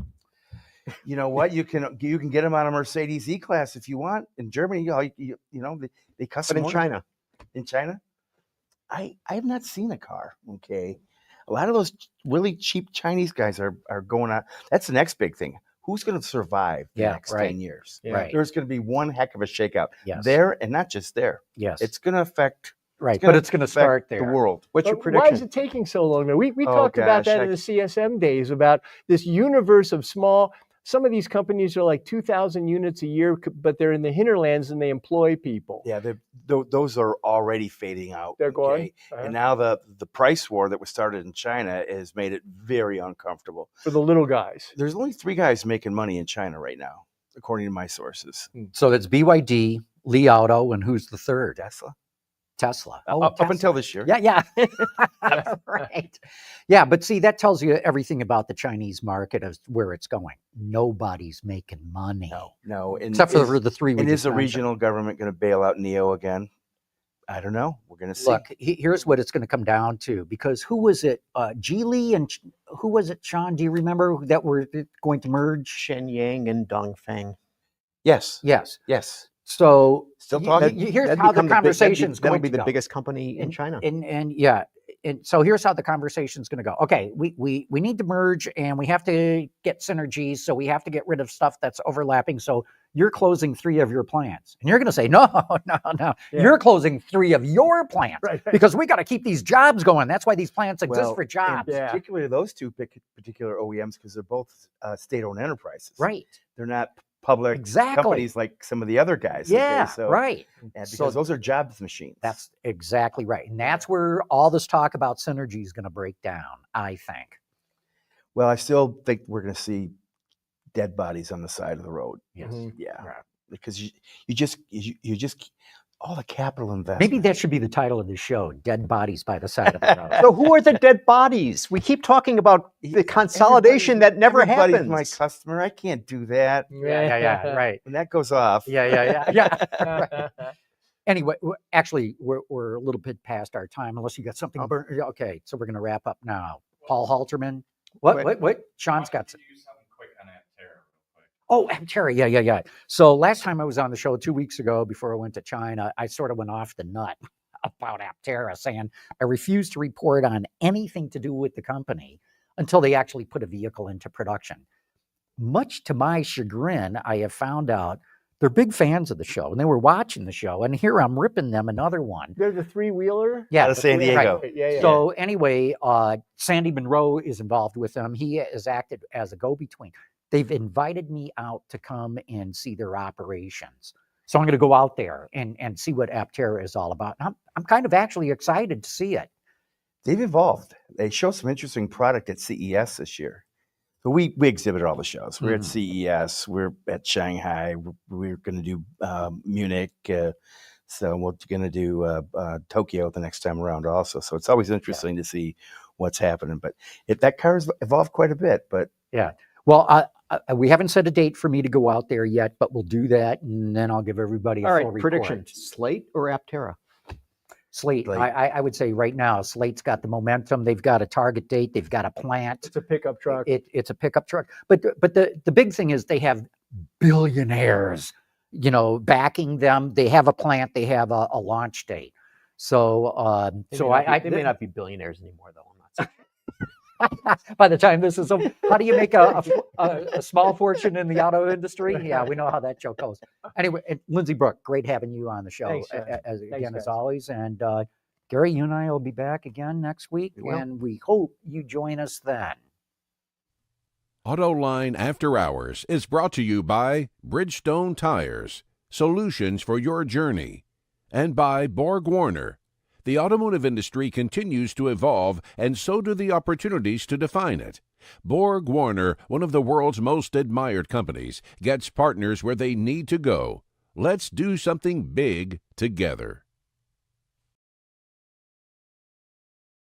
Speaker 8: You know what? You can get them on a Mercedes E-Class if you want. In Germany, they custom.
Speaker 3: But in
Speaker 8: order.
Speaker 3: China,
Speaker 8: In China, I have not seen a car. Okay, a lot of those really cheap Chinese guys are going on. That's the next big thing. Who's going to survive the next 10 years?
Speaker 5: Yeah.
Speaker 2: Right.
Speaker 8: There's going to be one heck of a shakeout
Speaker 2: Yes.
Speaker 8: there, and not just there.
Speaker 2: Yes.
Speaker 8: It's going to affect.
Speaker 2: right.
Speaker 8: gonna
Speaker 2: But it's going to
Speaker 8: affect
Speaker 2: start there.
Speaker 8: the world.
Speaker 3: what's your
Speaker 5: But
Speaker 3: prediction?
Speaker 5: why is it taking so long? We
Speaker 8: Oh,
Speaker 5: talked about
Speaker 8: gosh,
Speaker 5: that in the CSM days, about this universe of some of these companies are like 2,000 units a year, but they're in the hinterlands and they employ people.
Speaker 8: Yeah, those are already fading out.
Speaker 5: They're gone.
Speaker 8: okay? And now the price war that was started in China has made it very uncomfortable.
Speaker 5: For the little guys.
Speaker 8: There's only 3 guys making money in China right now, according to my sources.
Speaker 2: So it's BYD, Li Auto, and who's the third? Tesla.
Speaker 8: Up until this year.
Speaker 2: Yeah. Right. Yeah, but see, that tells you everything about the Chinese market as where it's going. Nobody's making money.
Speaker 8: No. And
Speaker 2: Except for the 3 we
Speaker 8: And
Speaker 2: just
Speaker 8: is the
Speaker 2: mentioned.
Speaker 8: regional government going to bail out NEO again? I don't know. We're going to see.
Speaker 2: Look, here's what it's going to come down to, because who was it? Geely and who was it, Sean? Do you remember that were going to merge?
Speaker 3: Shenyang and Dongfeng.
Speaker 8: Yes.
Speaker 2: Yes.
Speaker 8: Yes.
Speaker 2: So
Speaker 8: Still talking.
Speaker 2: here's
Speaker 3: That'd
Speaker 2: how the
Speaker 3: become
Speaker 2: conversation's
Speaker 3: that'll
Speaker 2: going
Speaker 3: be
Speaker 2: to
Speaker 3: the
Speaker 2: go.
Speaker 3: biggest company in China.
Speaker 2: And so here's how the conversation's going to go. Okay, we need to merge and we have to get synergies, so we have to get rid of stuff that's overlapping. So you're closing 3 of your plants, and you're going to say, no.
Speaker 5: Yeah.
Speaker 2: You're closing 3 of your plants
Speaker 5: Right.
Speaker 2: because we got to keep these jobs going. That's why these plants exist
Speaker 8: Well,
Speaker 2: for jobs.
Speaker 5: Yeah.
Speaker 8: Particularly those 2 particular OEMs, because they're both state-owned enterprises.
Speaker 2: Right.
Speaker 8: They're not public
Speaker 2: Exactly.
Speaker 8: companies like some of the other guys.
Speaker 2: Yeah.
Speaker 8: Okay? So,
Speaker 2: Right.
Speaker 8: and because
Speaker 2: So
Speaker 8: those are jobs machines.
Speaker 2: that's exactly right, and that's where all this talk about synergy is going to break down, I think.
Speaker 8: Well, I still think we're going to see dead bodies on the side of the road.
Speaker 2: Yes.
Speaker 5: Mhm.
Speaker 8: Yeah.
Speaker 2: Right.
Speaker 8: Because you just all the capital investment.
Speaker 2: Maybe that should be the title of the show: "Dead Bodies by the Side of the Road."
Speaker 3: So who are the dead bodies? We keep talking about the consolidation that never
Speaker 8: Everybody's
Speaker 3: happens.
Speaker 8: my customer. I can't do that.
Speaker 2: Yeah. Right.
Speaker 8: When that goes off.
Speaker 2: Yeah. Right. Anyway, actually, we're a little bit past our time, unless you got something. Okay, so we're going to wrap up now. Paul Halterman. What? Sean's got. Oh, Aptera. Yeah. So last time I was on the show 2 weeks ago, before I went to China, I sort of went off the nut about Aptera, saying I refuse to report on anything to do with the company until they actually put a vehicle into production. Much to my chagrin, I have found out they're big fans of the show, and they were watching the show, and here I'm ripping them another one.
Speaker 5: They're the 3-wheeler?
Speaker 2: Yeah,
Speaker 8: Out of San Diego.
Speaker 2: Right.
Speaker 5: Yeah.
Speaker 2: So anyway, Sandy Monroe is involved with them. He has acted as a go-between. They've invited me out to come and see their operations. So I'm going to go out there and see what Aptera is all about. And I'm kind of actually excited to see it.
Speaker 8: They've evolved. They show some interesting product at CES this year. So we exhibit all the shows. We're at CES. We're at Shanghai. We're going to do Munich. So we're going to do Tokyo the next time around also. So it's always interesting to see what's happening. But that car's evolved quite a bit. But
Speaker 2: Yeah. Well, we haven't set a date for me to go out there yet, but we'll do that, and then I'll give everybody a
Speaker 3: All
Speaker 2: full
Speaker 3: right,
Speaker 2: report.
Speaker 3: prediction: Slate or Aptera?
Speaker 2: Slate.
Speaker 8: Slate.
Speaker 2: I would say right now, Slate's got the momentum. They've got a target date. They've got a plant.
Speaker 5: It's a pickup truck.
Speaker 2: It's a pickup truck. But the big thing is they have billionaires, backing them. They have a plant. They have a launch date. So
Speaker 3: They may not be billionaires anymore, though. I'm not saying.
Speaker 2: by the time this is over, how do you make a small fortune in the auto industry? Yeah, we know how that joke goes. Anyway, Lindsay, Brooke, great having you on the show
Speaker 5: Thanks,
Speaker 2: as
Speaker 5: guys.
Speaker 2: always. And Gary, you and I will be back again next week, and we hope you join us then.
Speaker 1: AutoLine After Hours is brought to you by Bridgestone Tires, solutions for your journey, and by Borg Warner. The automotive industry continues to evolve, and so do the opportunities to define it. Borg Warner, one of the world's most admired companies, gets partners where they need to go. Let's do something big together.